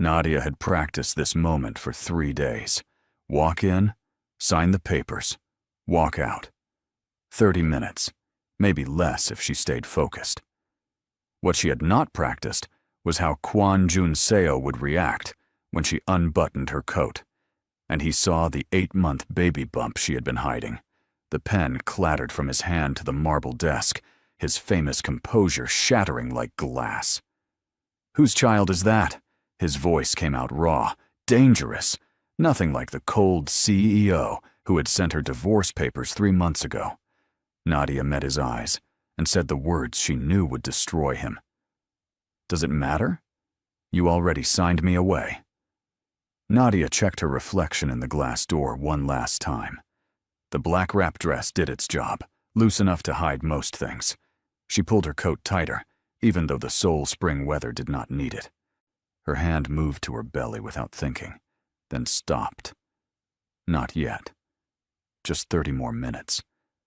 Nadia had practiced this moment for 3 days. Walk in, sign the papers, walk out. 30 minutes, maybe less if she stayed focused. What she had not practiced was how Kwon Jun-seo would react when she unbuttoned her coat, and he saw the 8-month baby bump she had been hiding. The pen clattered from his hand to the marble desk, his famous composure shattering like glass. "Whose child is that?" His voice came out raw, dangerous, nothing like the cold CEO who had sent her divorce papers 3 months ago. Nadia met his eyes and said the words she knew would destroy him. "Does it matter? You already signed me away." Nadia checked her reflection in the glass door one last time. The black wrap dress did its job, loose enough to hide most things. She pulled her coat tighter, even though the Seoul spring weather did not need it. Her hand moved to her belly without thinking, then stopped. Not yet. Just 30 more minutes.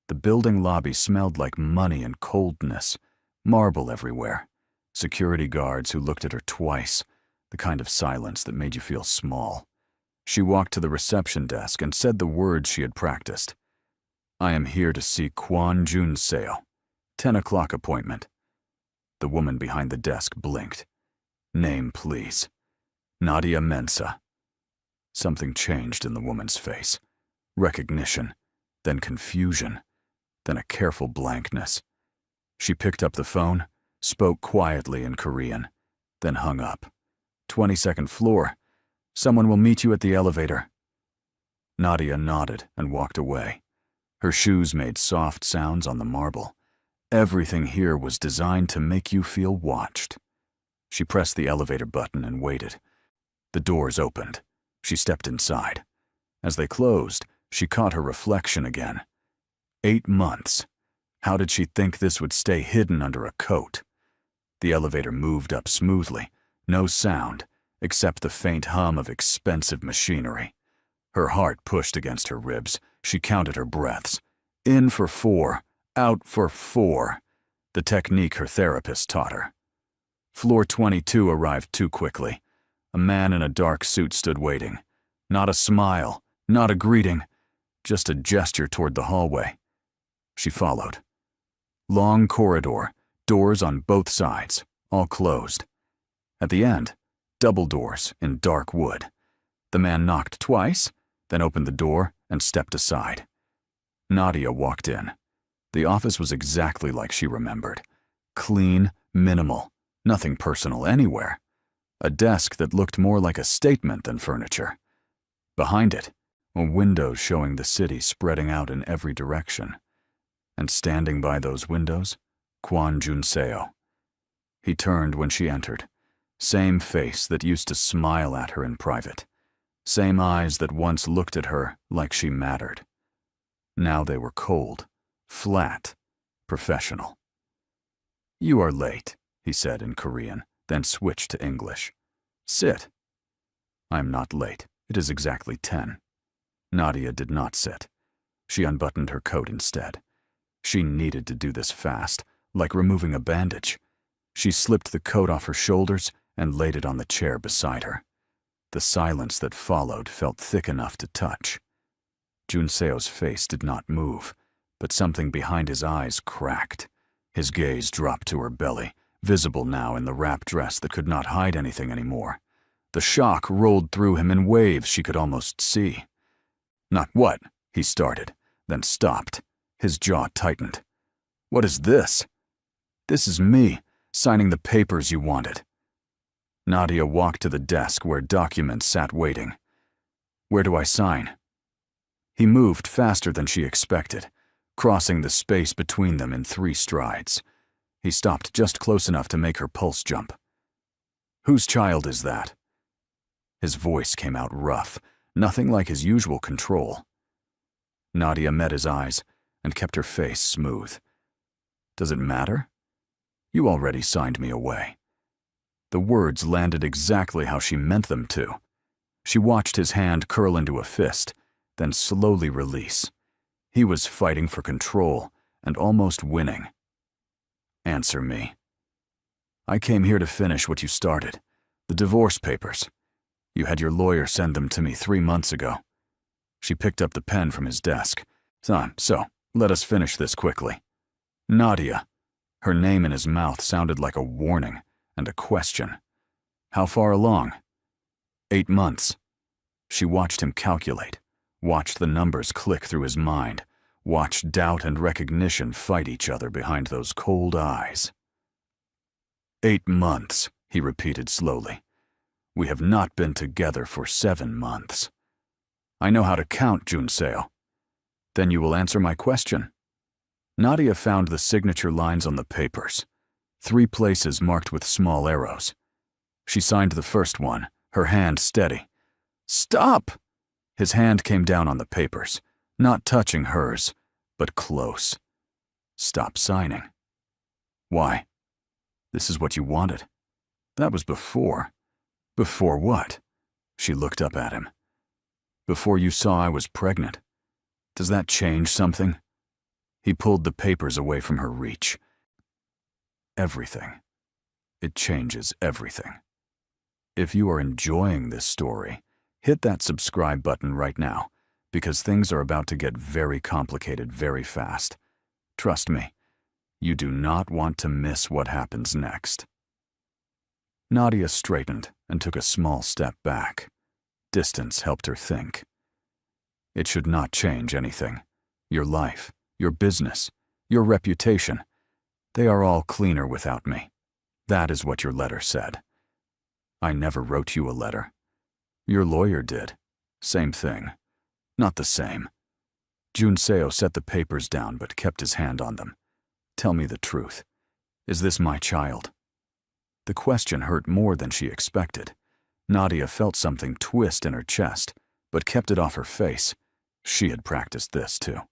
The building lobby smelled like money and coldness, marble everywhere, security guards who looked at her twice, the kind of silence that made you feel small. She walked to the reception desk and said the words she had practiced. "I am here to see Kwon Jun-seo. 10 o'clock appointment." The woman behind the desk blinked. "Name, please." "Nadia Mensah." Something changed in the woman's face. Recognition, then confusion, then a careful blankness. She picked up the phone, spoke quietly in Korean, then hung up. 22nd floor. Someone will meet you at the elevator." Nadia nodded and walked away. Her shoes made soft sounds on the marble. Everything here was designed to make you feel watched. She pressed the elevator button and waited. The doors opened. She stepped inside. As they closed, she caught her reflection again. 8 months. How did she think this would stay hidden under a coat? The elevator moved up smoothly, no sound, except the faint hum of expensive machinery. Her heart pushed against her ribs. She counted her breaths. In for 4, out for 4, the technique her therapist taught her. Floor 22 arrived too quickly. A man in a dark suit stood waiting. Not a smile, not a greeting, just a gesture toward the hallway. She followed. Long corridor, doors on both sides, all closed. At the end, double doors in dark wood. The man knocked twice, then opened the door and stepped aside. Nadia walked in. The office was exactly like she remembered. Clean, minimal, nothing personal anywhere. A desk that looked more like a statement than furniture. Behind it, a window showing the city spreading out in every direction. And standing by those windows, Kwon Jun-seo. He turned when she entered. Same face that used to smile at her in private. Same eyes that once looked at her like she mattered. Now they were cold, flat, professional. "You are late," he said in Korean, then switched to English. "Sit." "I am not late. It is exactly 10. Nadia did not sit. She unbuttoned her coat instead. She needed to do this fast, like removing a bandage. She slipped the coat off her shoulders and laid it on the chair beside her. The silence that followed felt thick enough to touch. Jun-seo's face did not move, but something behind his eyes cracked. His gaze dropped to her belly, visible now in the wrap dress that could not hide anything anymore. The shock rolled through him in waves she could almost see. "Not what?" he started, then stopped. His jaw tightened. "What is this?" "This is me, signing the papers you wanted." Nadia walked to the desk where documents sat waiting. "Where do I sign?" He moved faster than she expected, crossing the space between them in 3 strides. He stopped just close enough to make her pulse jump. "Whose child is that?" His voice came out rough, nothing like his usual control. Nadia met his eyes and kept her face smooth. "Does it matter? You already signed me away." The words landed exactly how she meant them to. She watched his hand curl into a fist, then slowly release. He was fighting for control and almost winning. "Answer me." "I came here to finish what you started. The divorce papers. You had your lawyer send them to me 3 months ago. She picked up the pen from his desk. So, let us finish this quickly. Nadia. Her name in his mouth sounded like a warning and a question. How far along? 8 months. She watched him calculate, watched the numbers click through his mind, watched doubt and recognition fight each other behind those cold eyes. 8 months, he repeated slowly. We have not been together for 7 months. I know how to count, Junseo. Then you will answer my question. Nadia found the signature lines on the papers, 3 places marked with small arrows. She signed the first one, her hand steady. Stop! His hand came down on the papers, not touching hers, but close. Stop signing. Why? This is what you wanted. That was before. Before what? She looked up at him. Before you saw I was pregnant. Does that change something? He pulled the papers away from her reach. Everything. It changes everything. If you are enjoying this story, hit that subscribe button right now, because things are about to get very complicated very fast. Trust me, you do not want to miss what happens next. Nadia straightened and took a small step back. Distance helped her think. It should not change anything. Your life, your business, your reputation, they are all cleaner without me. That is what your letter said. I never wrote you a letter. Your lawyer did. Same thing. Not the same. Junseo set the papers down but kept his hand on them. Tell me the truth. Is this my child? The question hurt more than she expected. Nadia felt something twist in her chest, but kept it off her face. She had practiced this, too.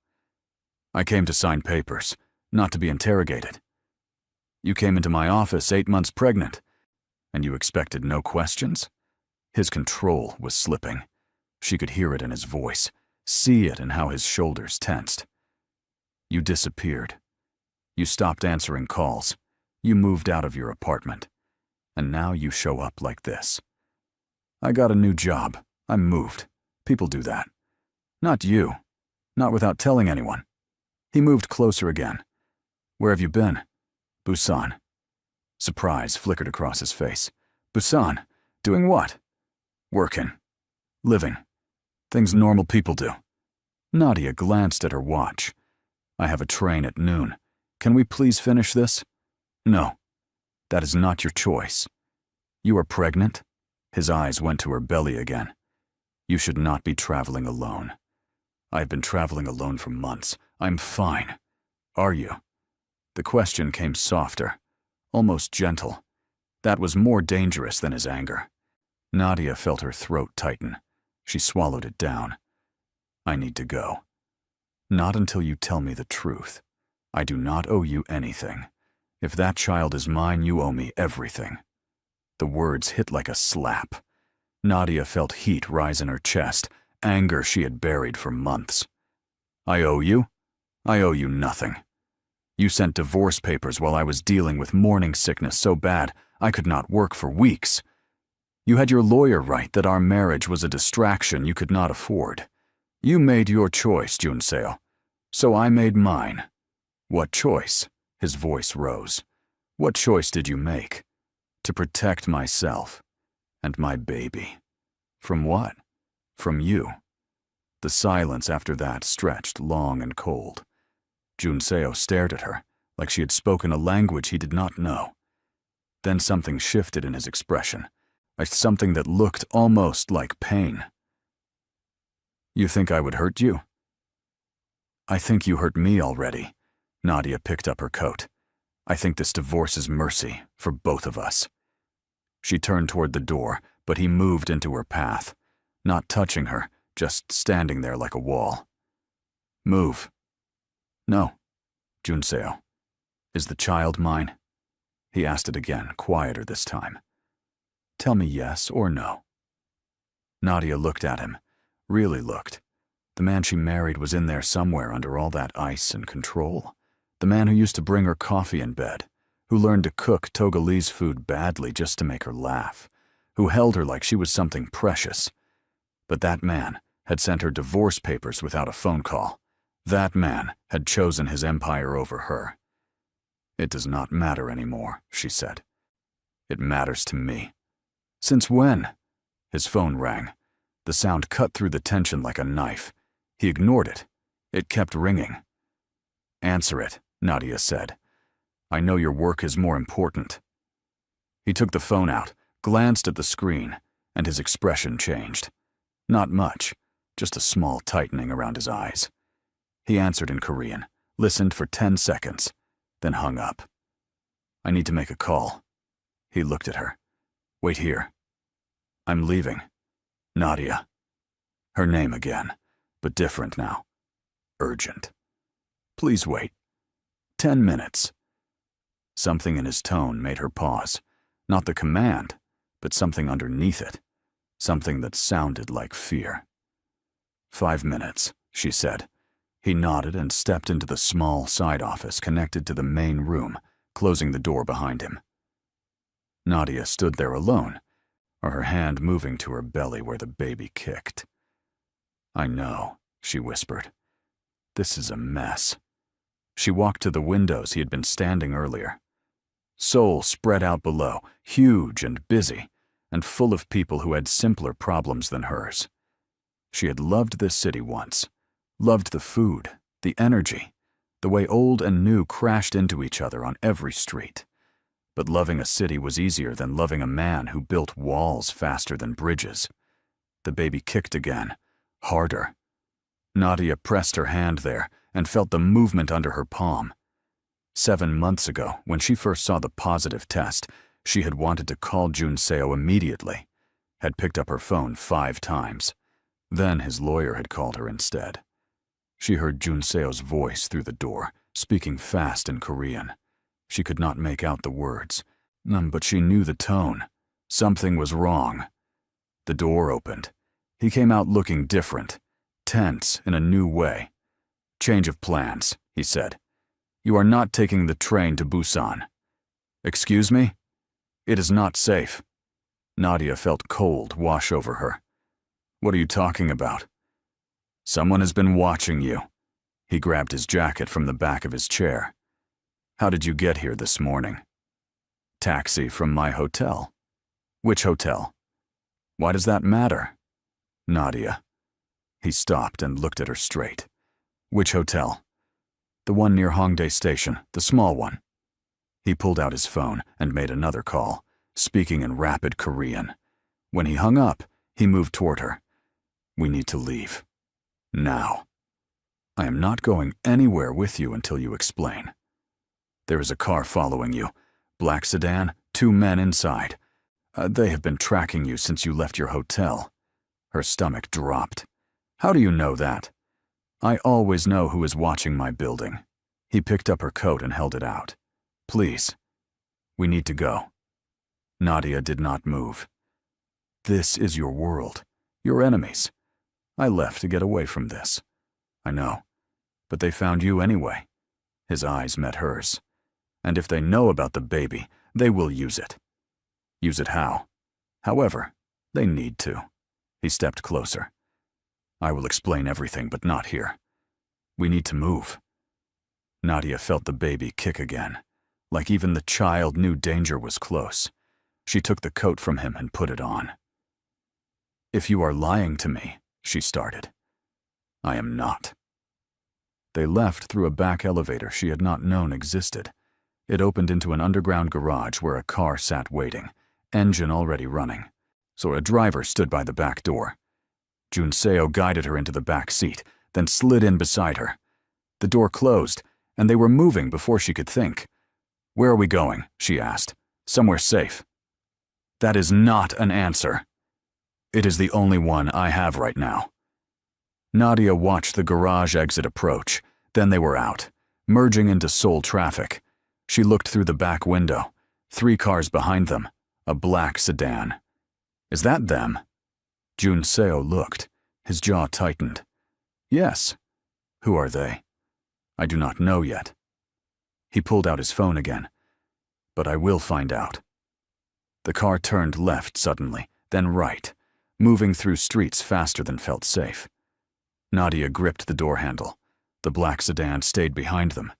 I came to sign papers, not to be interrogated. You came into my office 8 months pregnant, and you expected no questions? His control was slipping. She could hear it in his voice, see it in how his shoulders tensed. You disappeared. You stopped answering calls. You moved out of your apartment. And now you show up like this. I got a new job. I moved. People do that. Not you. Not without telling anyone. He moved closer again. Where have you been? Busan. Surprise flickered across his face. Busan? Doing what? Working. Living. Things normal people do. Nadia glanced at her watch. I have a train at noon. Can we please finish this? No. That is not your choice. You are pregnant? His eyes went to her belly again. You should not be traveling alone. I've been traveling alone for months. I'm fine. Are you? The question came softer, almost gentle. That was more dangerous than his anger. Nadia felt her throat tighten. She swallowed it down. I need to go. Not until you tell me the truth. I do not owe you anything. If that child is mine, you owe me everything. The words hit like a slap. Nadia felt heat rise in her chest, anger she had buried for months. I owe you? I owe you nothing. You sent divorce papers while I was dealing with morning sickness so bad I could not work for weeks. You had your lawyer write that our marriage was a distraction you could not afford. You made your choice, Junseo. So I made mine. What choice? His voice rose. What choice did you make? To protect myself and my baby. From what? From you. The silence after that stretched long and cold. Junseo stared at her, like she had spoken a language he did not know. Then something shifted in his expression, something that looked almost like pain. You think I would hurt you? I think you hurt me already. Nadia picked up her coat. I think this divorce is mercy for both of us. She turned toward the door, but he moved into her path, not touching her, just standing there like a wall. Move. No. Junseo. Is the child mine? He asked it again, quieter this time. Tell me yes or no. Nadia looked at him, really looked. The man she married was in there somewhere under all that ice and control. The man who used to bring her coffee in bed, who learned to cook Togolese food badly just to make her laugh, who held her like she was something precious. But that man had sent her divorce papers without a phone call. That man had chosen his empire over her. "It does not matter anymore," she said. "It matters to me." "Since when?" His phone rang. The sound cut through the tension like a knife. He ignored it. It kept ringing. "Answer it," Nadia said. "I know your work is more important." He took the phone out, glanced at the screen, and his expression changed. Not much, just a small tightening around his eyes. He answered in Korean, listened for 10 seconds, then hung up. "I need to make a call." He looked at her. "Wait here." "I'm leaving." "Nadia." Her name again, but different now. Urgent. "Please wait." 10 minutes. Something in his tone made her pause. Not the command, but something underneath it. Something that sounded like fear. 5 minutes, she said. He nodded and stepped into the small side office connected to the main room, closing the door behind him. Nadia stood there alone, her hand moving to her belly where the baby kicked. "I know," she whispered. "This is a mess." She walked to the windows he had been standing earlier. Seoul spread out below, huge and busy, and full of people who had simpler problems than hers. She had loved this city once, loved the food, the energy, the way old and new crashed into each other on every street. But loving a city was easier than loving a man who built walls faster than bridges. The baby kicked again, harder. Nadia pressed her hand there and felt the movement under her palm. 7 months ago, when she first saw the positive test, she had wanted to call Junseo immediately, had picked up her phone 5 times. Then his lawyer had called her instead. She heard Junseo's voice through the door, speaking fast in Korean. She could not make out the words, but she knew the tone. Something was wrong. The door opened. He came out looking different, tense in a new way. "Change of plans," he said. "You are not taking the train to Busan." "Excuse me?" "It is not safe." Nadia felt cold wash over her. "What are you talking about?" "Someone has been watching you." He grabbed his jacket from the back of his chair. "How did you get here this morning?" "Taxi from my hotel." "Which hotel?" "Why does that matter?" "Nadia." He stopped and looked at her straight. "Which hotel?" "The one near Hongdae Station, the small one." He pulled out his phone and made another call, speaking in rapid Korean. When he hung up, he moved toward her. "We need to leave. Now. I am not going anywhere with you until you explain. There is a car following you. Black sedan, 2 men inside. They have been tracking you since you left your hotel." Her stomach dropped. "How do you know that?" "I always know who is watching my building." He picked up her coat and held it out. "Please. We need to go." Nadia did not move. "This is your world. Your enemies. I left to get away from this." "I know. But they found you anyway." His eyes met hers. "And if they know about the baby, they will use it." "Use it how?" "However, they need to." He stepped closer. "I will explain everything, but not here. We need to move." Nadia felt the baby kick again, like even the child knew danger was close. She took the coat from him and put it on. "If you are lying to me," she started. "I am not." They left through a back elevator she had not known existed. It opened into an underground garage where a car sat waiting, engine already running, so a driver stood by the back door. Junseo guided her into the back seat, then slid in beside her. The door closed, and they were moving before she could think. "Where are we going?" she asked. "Somewhere safe." "That is not an answer." "It is the only one I have right now." Nadia watched the garage exit approach. Then they were out, merging into Seoul traffic. She looked through the back window. 3 cars behind them, a black sedan. "Is that them?" Junseo looked. His jaw tightened. "Yes." "Who are they?" "I do not know yet." He pulled out his phone again. "But I will find out." The car turned left suddenly, then right, moving through streets faster than felt safe. Nadia gripped the door handle. The black sedan stayed behind them.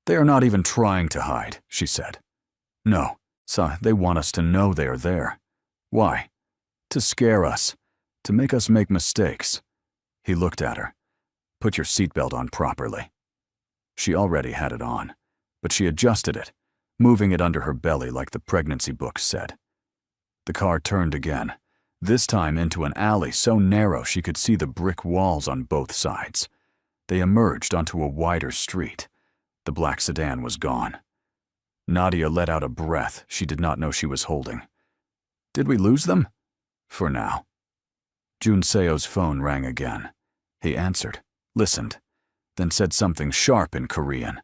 "They are not even trying to hide," she said. "No, they want us to know they are there. Why? To scare us, to make us make mistakes." He looked at her. "Put your seatbelt on properly." She already had it on, but she adjusted it, moving it under her belly like the pregnancy book said. The car turned again, this time into an alley so narrow she could see the brick walls on both sides. They emerged onto a wider street. The black sedan was gone. Nadia let out a breath she did not know she was holding. Did we lose them? For now. Jun Seo's phone rang again. He answered, listened, then said something sharp in Korean.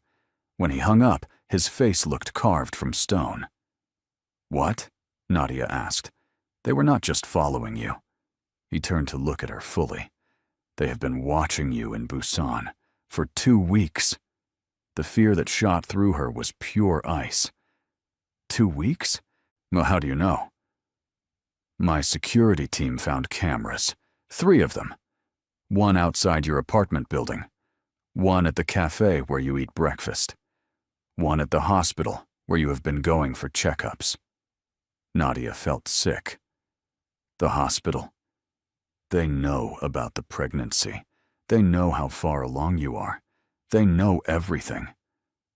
When he hung up, his face looked carved from stone. "What?" Nadia asked. "They were not just following you." He turned to look at her fully. "They have been watching you in Busan for 2 weeks." The fear that shot through her was pure ice. 2 weeks? Well, how do you know? "My security team found cameras. 3 of them. 1 outside your apartment building. 1 at the cafe where you eat breakfast. 1 at the hospital where you have been going for checkups." Nadia felt sick. The hospital? They know about the pregnancy. They know how far along you are. They know everything.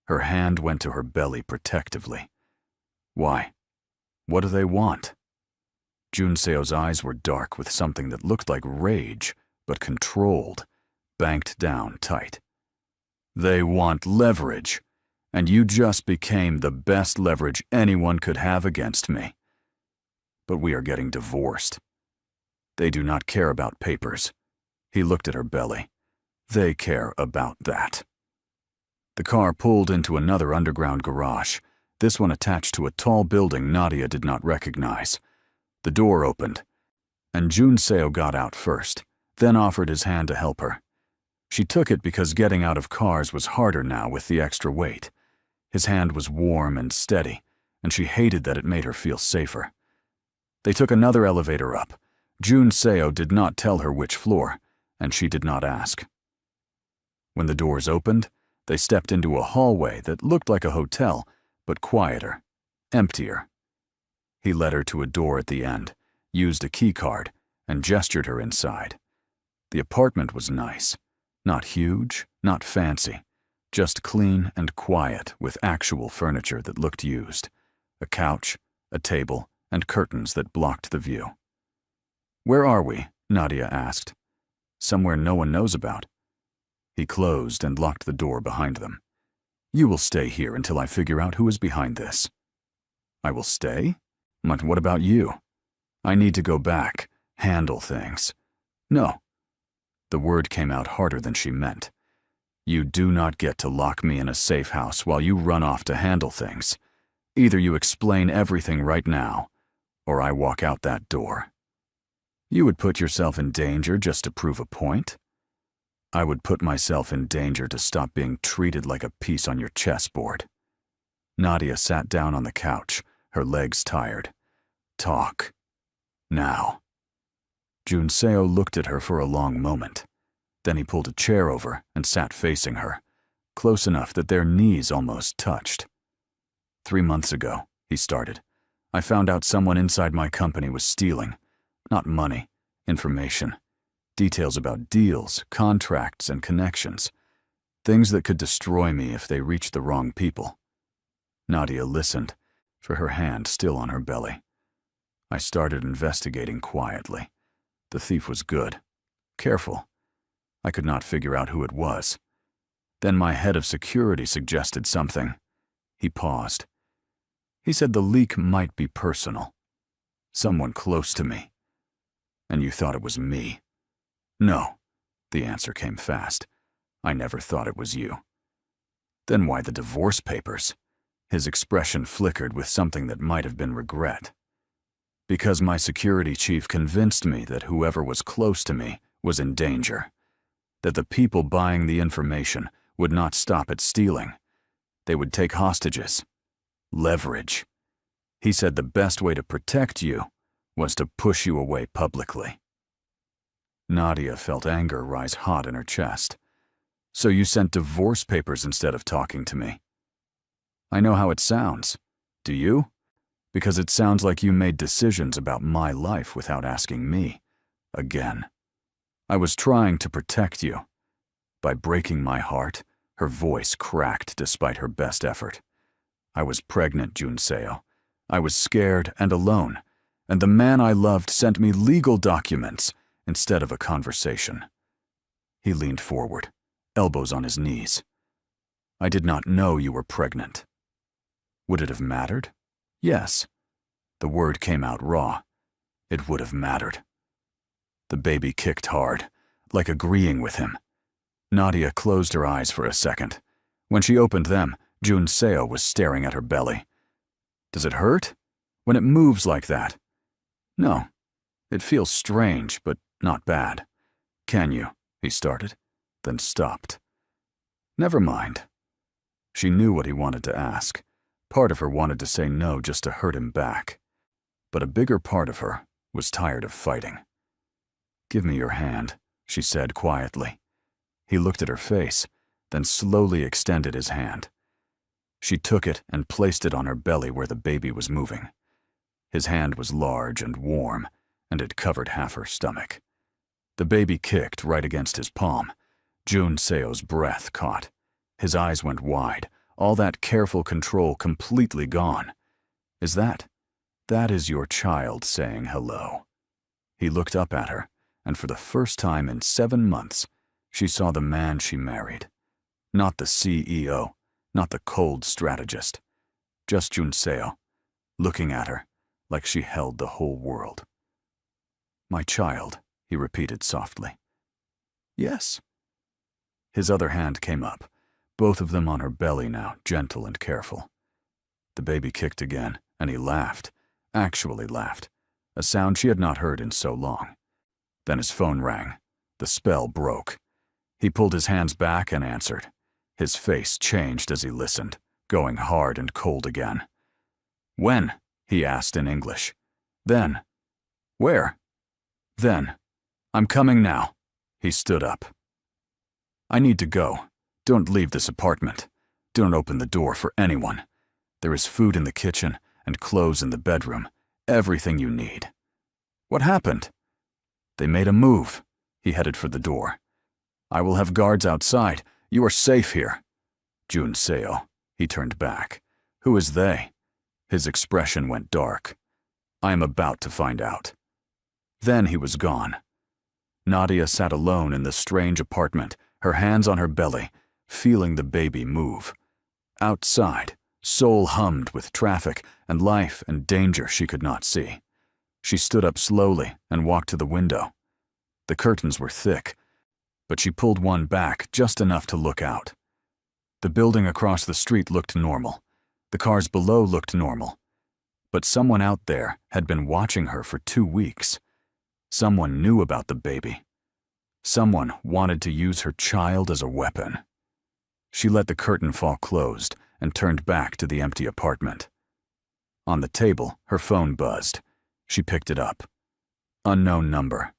Her hand went to her belly protectively. Why? What do they want? Jun Seo's eyes were dark with something that looked like rage, but controlled, banked down tight. "They want leverage, and you just became the best leverage anyone could have against me. But we are getting divorced. They do not care about papers." He looked at her belly. "They care about that." The car pulled into another underground garage, this one attached to a tall building Nadia did not recognize. The door opened, and Jun Seo got out first, then offered his hand to help her. She took it because getting out of cars was harder now with the extra weight. His hand was warm and steady, and she hated that it made her feel safer. They took another elevator up. Jun Seo did not tell her which floor, and she did not ask. When the doors opened, they stepped into a hallway that looked like a hotel, but quieter, emptier. He led her to a door at the end, used a key card, and gestured her inside. The apartment was nice. Not huge, not fancy, just clean and quiet with actual furniture that looked used. A couch, a table, and curtains that blocked the view. "Where are we?" Nadia asked. "Somewhere no one knows about." He closed and locked the door behind them. "You will stay here until I figure out who is behind this." "I will stay? But what about you?" "I need to go back, handle things." "No." The word came out harder than she meant. "You do not get to lock me in a safe house while you run off to handle things. Either you explain everything right now, or I walk out that door." "You would put yourself in danger just to prove a point?" "I would put myself in danger to stop being treated like a piece on your chessboard." Nadia sat down on the couch, her legs tired. "Talk. Now." Jun Seo looked at her for a long moment. Then he pulled a chair over and sat facing her, close enough that their knees almost touched. "3 months ago," he started, "I found out someone inside my company was stealing. Not money, information. Details about deals, contracts, and connections. Things that could destroy me if they reached the wrong people." Nadia listened, for her hand still on her belly. "I started investigating quietly. The thief was good. Careful. I could not figure out who it was. Then my head of security suggested something." He paused. He said the leak might be personal. Someone close to me. "And you thought it was me?" "No." The answer came fast. "I never thought it was you." "Then why the divorce papers?" His expression flickered with something that might have been regret. "Because my security chief convinced me that whoever was close to me was in danger. That the people buying the information would not stop at stealing. They would take hostages. Leverage. He said the best way to protect you was to push you away publicly. Nadia felt anger rise hot in her chest. So you sent divorce papers instead of talking to me. I know how it sounds. Do you? Because it sounds like you made decisions about my life without asking me. Again. I was trying to protect you. By breaking my heart, her voice cracked despite her best effort. I was pregnant, Junseo. I was scared and alone, and the man I loved sent me legal documents instead of a conversation. He leaned forward, elbows on his knees. I did not know you were pregnant. Would it have mattered? Yes. The word came out raw. It would have mattered. The baby kicked hard, like agreeing with him. Nadia closed her eyes for a second. When she opened them, Junseo was staring at her belly. Does it hurt? When it moves like that? No. It feels strange, but not bad. Can you? He started, then stopped. Never mind. She knew what he wanted to ask. Part of her wanted to say no just to hurt him back. But a bigger part of her was tired of fighting. Give me your hand, she said quietly. He looked at her face, then slowly extended his hand. She took it and placed it on her belly where the baby was moving. His hand was large and warm, and it covered half her stomach. The baby kicked right against his palm. Junseo's breath caught. His eyes went wide, all that careful control completely gone. That is your child saying hello. He looked up at her, and for the first time in 7 months, she saw the man she married. Not the CEO, not the cold strategist. Just Junseo, looking at her like she held the whole world. My child, he repeated softly. Yes. His other hand came up, both of them on her belly now, gentle and careful. The baby kicked again, and he laughed, actually laughed, a sound she had not heard in so long. Then his phone rang. The spell broke. He pulled his hands back and answered. His face changed as he listened, going hard and cold again. When? He asked in English. Then. Where? Then. I'm coming now. He stood up. I need to go. Don't leave this apartment. Don't open the door for anyone. There is food in the kitchen and clothes in the bedroom. Everything you need. What happened? They made a move. He headed for the door. I will have guards outside. You are safe here. Junseo. He turned back. Who is they? His expression went dark. I am about to find out. Then he was gone. Nadia sat alone in the strange apartment, her hands on her belly, feeling the baby move. Outside, Seoul hummed with traffic and life and danger she could not see. She stood up slowly and walked to the window. The curtains were thick, but she pulled one back just enough to look out. The building across the street looked normal. The cars below looked normal. But someone out there had been watching her for 2 weeks. Someone knew about the baby. Someone wanted to use her child as a weapon. She let the curtain fall closed and turned back to the empty apartment. On the table, her phone buzzed. She picked it up. Unknown number.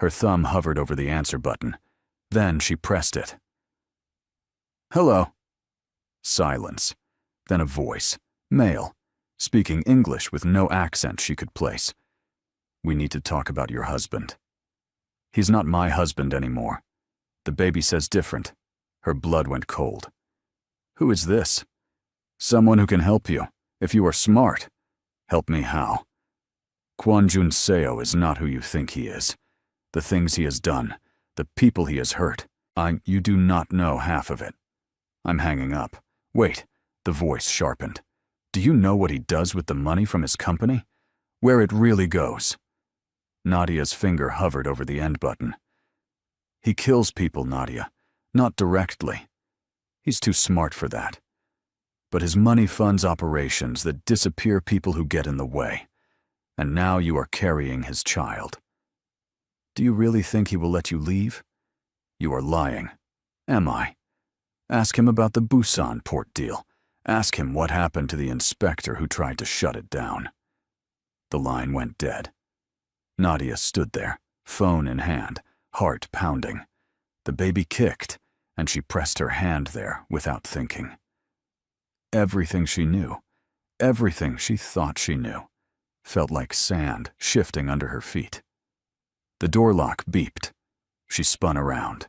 Her thumb hovered over the answer button. Then she pressed it. Hello. Silence. Then a voice, male, speaking English with no accent she could place. We need to talk about your husband. He's not my husband anymore. The baby says different. Her blood went cold. Who is this? Someone who can help you, if you are smart. Help me how? Kwon Junseo is not who you think he is. The things he has done, the people he has hurt, you do not know half of it. I'm hanging up. Wait. The voice sharpened. Do you know what he does with the money from his company? Where it really goes? Nadia's finger hovered over the end button. He kills people, Nadia. Not directly. He's too smart for that. But his money funds operations that disappear people who get in the way. And now you are carrying his child. Do you really think he will let you leave? You are lying. Am I? Ask him about the Busan port deal. Ask him what happened to the inspector who tried to shut it down. The line went dead. Nadia stood there, phone in hand, heart pounding. The baby kicked, and she pressed her hand there without thinking. Everything she knew, everything she thought she knew, felt like sand shifting under her feet. The door lock beeped. She spun around.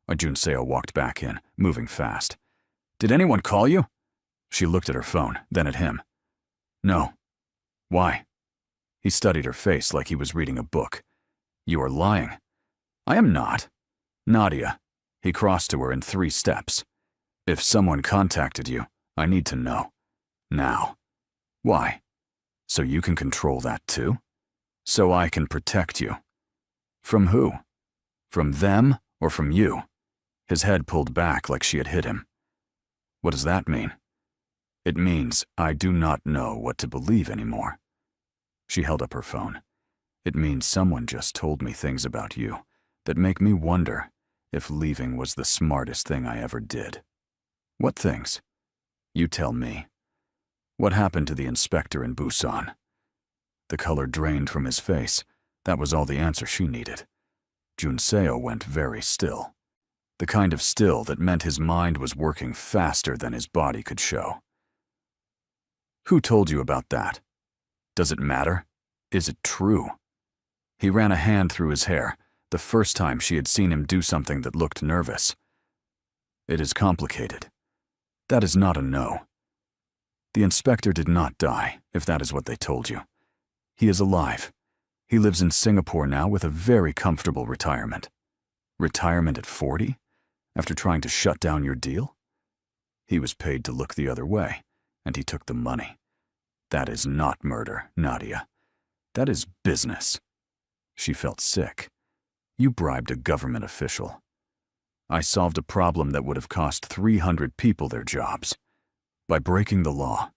Junseo walked back in, moving fast. "Did anyone call you?" She looked at her phone, then at him. "No." "Why?" He studied her face like he was reading a book. "You are lying." "I am not." "Nadia." He crossed to her in 3 steps. "If someone contacted you, I need to know. Now." "Why?" "So you can control that too? So I can protect you." "From who? From them or from you?" His head pulled back like she had hit him. "What does that mean?" "It means I do not know what to believe anymore." She held up her phone. "It means someone just told me things about you that make me wonder if leaving was the smartest thing I ever did." "What things?" "You tell me." "What happened to the inspector in Busan?" The color drained from his face. That was all the answer she needed. Junseo went very still. The kind of still that meant his mind was working faster than his body could show. "Who told you about that? Does it matter? Is it true?" He ran a hand through his hair, the first time she had seen him do something that looked nervous. "It is complicated. That is not a no. The inspector did not die, if that is what they told you. He is alive. He lives in Singapore now with a very comfortable retirement." "Retirement at 40? After trying to shut down your deal?" "He was paid to look the other way, and he took the money. That is not murder, Nadia. That is business." She felt sick. "You bribed a government official." "I solved a problem that would have cost 300 people their jobs. By breaking the law.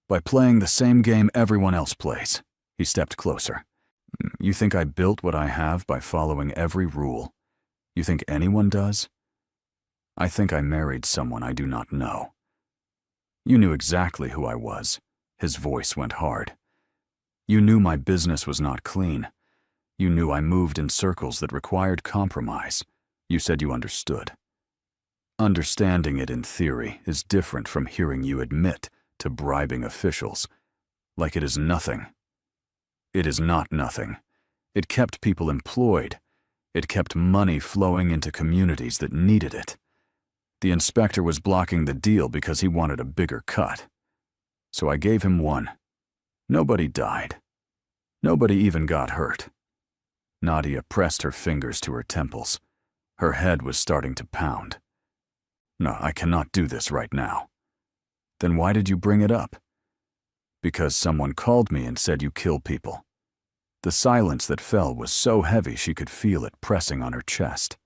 By playing the same game everyone else plays." He stepped closer. "You think I built what I have by following every rule? You think anyone does? I think I married someone I do not know." "You knew exactly who I was." His voice went hard. "You knew my business was not clean. You knew I moved in circles that required compromise. You said you understood. Understanding it in theory is different from hearing you admit to bribing officials, like it is nothing. It is not nothing. It kept people employed. It kept money flowing into communities that needed it. The inspector was blocking the deal because he wanted a bigger cut. So I gave him one. Nobody died. Nobody even got hurt." Nadia pressed her fingers to her temples. Her head was starting to pound. "No, I cannot do this right now." "Then why did you bring it up?" "Because someone called me and said you kill people." The silence that fell was so heavy she could feel it pressing on her chest.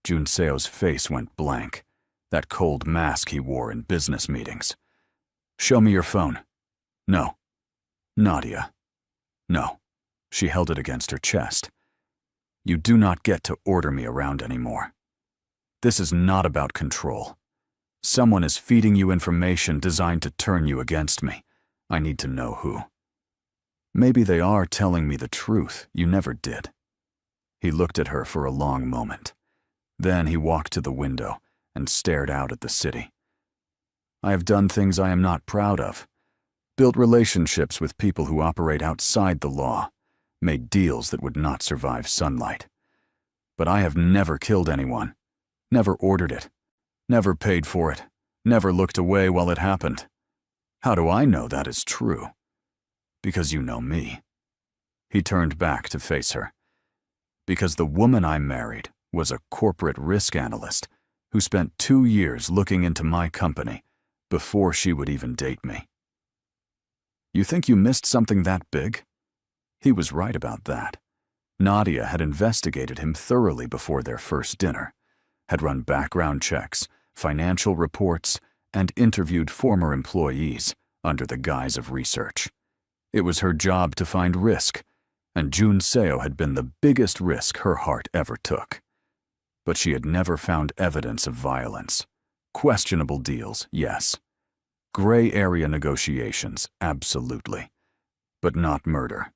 Junseo's face went blank, that cold mask he wore in business meetings. "Show me your phone." "No." "Nadia." "No." She held it against her chest. "You do not get to order me around anymore. This is not about control. Someone is feeding you information designed to turn you against me. I need to know who. Maybe they are telling me the truth you never did." He looked at her for a long moment. Then he walked to the window and stared out at the city. "I have done things I am not proud of. Built relationships with people who operate outside the law. Made deals that would not survive sunlight. But I have never killed anyone. Never ordered it. Never paid for it. Never looked away while it happened. How do I know that is true? Because you know me." He turned back to face her. "Because the woman I married was a corporate risk analyst who spent 2 years looking into my company before she would even date me." "You think you missed something that big?" He was right about that. Nadia had investigated him thoroughly before their first dinner, had run background checks, financial reports, and interviewed former employees under the guise of research. It was her job to find risk, and Junseo had been the biggest risk her heart ever took. But she had never found evidence of violence. Questionable deals, yes, Gray area negotiations, absolutely. But not murder.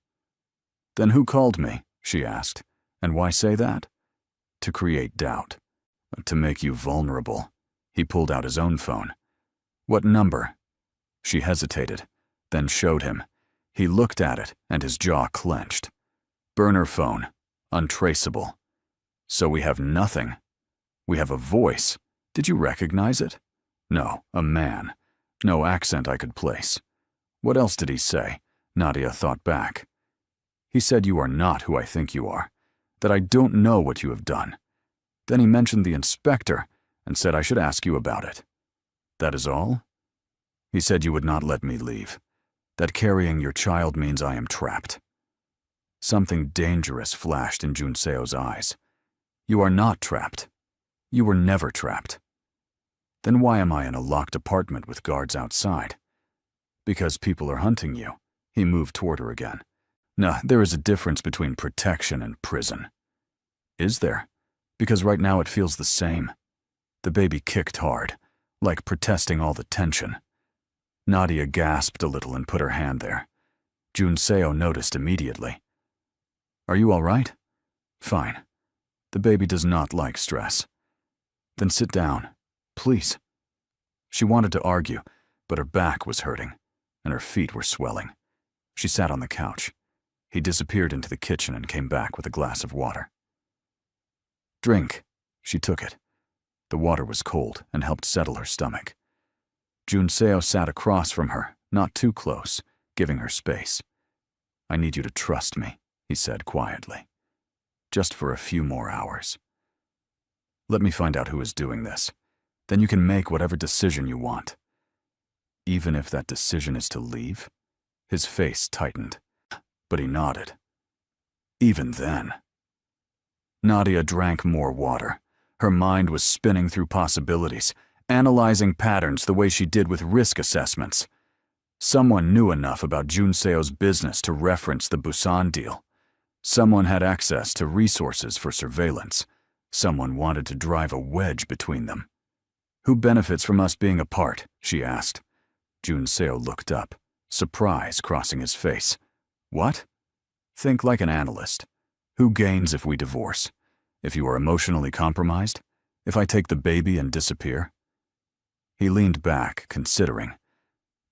Then who called me? She asked. And why say that? To create doubt. To make you vulnerable. He pulled out his own phone. What number? She hesitated, then showed him. He looked at it, and his jaw clenched. Burner phone. Untraceable. So we have nothing. We have a voice. Did you recognize it? No, a man. No accent I could place. What else did he say? Nadia thought back. He said you are not who I think you are, that I don't know what you have done. Then he mentioned the inspector and said I should ask you about it. That is all? He said you would not let me leave, that carrying your child means I am trapped. Something dangerous flashed in Junseo's eyes. You are not trapped. You were never trapped. Then why am I in a locked apartment with guards outside? Because people are hunting you. He moved toward her again. No, there is a difference between protection and prison. Is there? Because right now it feels the same. The baby kicked hard, like protesting all the tension. Nadia gasped a little and put her hand there. Junseo noticed immediately. Are you all right? Fine. The baby does not like stress. Then sit down, please. She wanted to argue, but her back was hurting, and her feet were swelling. She sat on the couch. He disappeared into the kitchen and came back with a glass of water. Drink. She took it. The water was cold and helped settle her stomach. Junseo sat across from her, not too close, giving her space. I need you to trust me, he said quietly. Just for a few more hours. Let me find out who is doing this. Then you can make whatever decision you want. Even if that decision is to leave? His face tightened, but he nodded. Even then. Nadia drank more water. Her mind was spinning through possibilities, analyzing patterns the way she did with risk assessments. Someone knew enough about Junseo's business to reference the Busan deal. Someone had access to resources for surveillance. Someone wanted to drive a wedge between them. Who benefits from us being apart? She asked. Junseo looked up, surprise crossing his face. What? Think like an analyst. Who gains if we divorce? If you are emotionally compromised? If I take the baby and disappear? He leaned back, considering.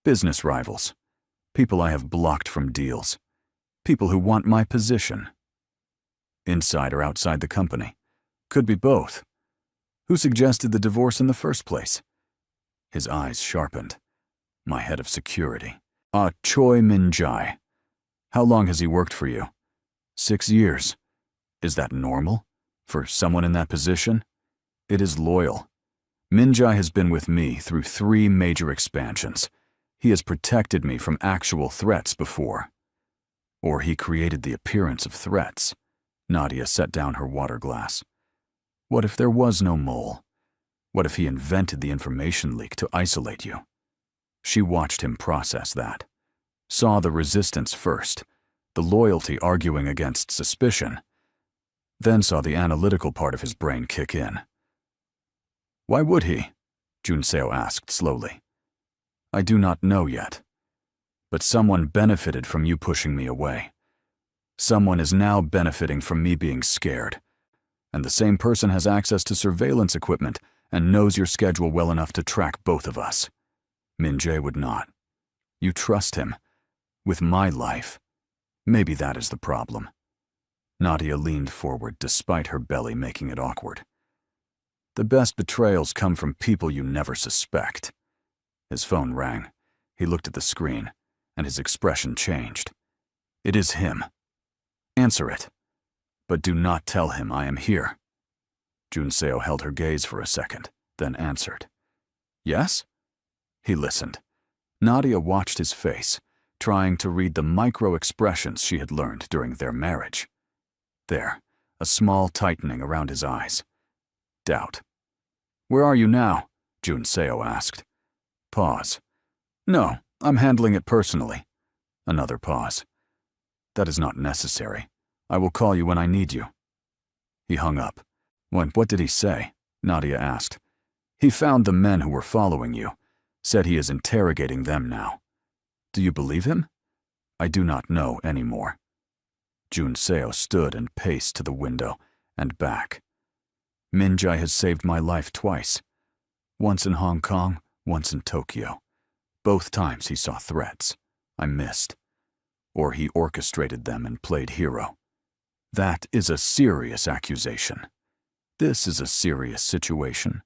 Business rivals. People I have blocked from deals. People who want my position. Inside or outside the company. Could be both. Who suggested the divorce in the first place? His eyes sharpened. My head of security. Choi Min-jae. How long has he worked for you? 6 years. Is that normal? For someone in that position? It is loyal. Min-jae has been with me through 3 major expansions. He has protected me from actual threats before. Or he created the appearance of threats. Nadia set down her water glass. What if there was no mole? What if he invented the information leak to isolate you? She watched him process that. Saw the resistance first, the loyalty arguing against suspicion. Then saw the analytical part of his brain kick in. Why would he? Junseo asked slowly. I do not know yet. But someone benefited from you pushing me away. Someone is now benefiting from me being scared. And the same person has access to surveillance equipment and knows your schedule well enough to track both of us. Min-jae would not. You trust him. With my life. Maybe that is the problem. Nadia leaned forward despite her belly making it awkward. The best betrayals come from people you never suspect. His phone rang. He looked at the screen, and his expression changed. It is him. Answer it. But do not tell him I am here. Junseo held her gaze for a second, then answered. Yes? He listened. Nadia watched his face, trying to read the micro-expressions she had learned during their marriage. There, a small tightening around his eyes. Doubt. Where are you now? Junseo asked. Pause. No, I'm handling it personally. Another pause. That is not necessary. I will call you when I need you. He hung up. What did he say? Nadia asked. He found the men who were following you. said he is interrogating them now. Do you believe him? I do not know anymore. Jun Seo stood and paced to the window and back. Min Jae has saved my life twice. Once in Hong Kong, once in Tokyo. Both times he saw threats. I missed. Or he orchestrated them and played hero. That is a serious accusation. This is a serious situation.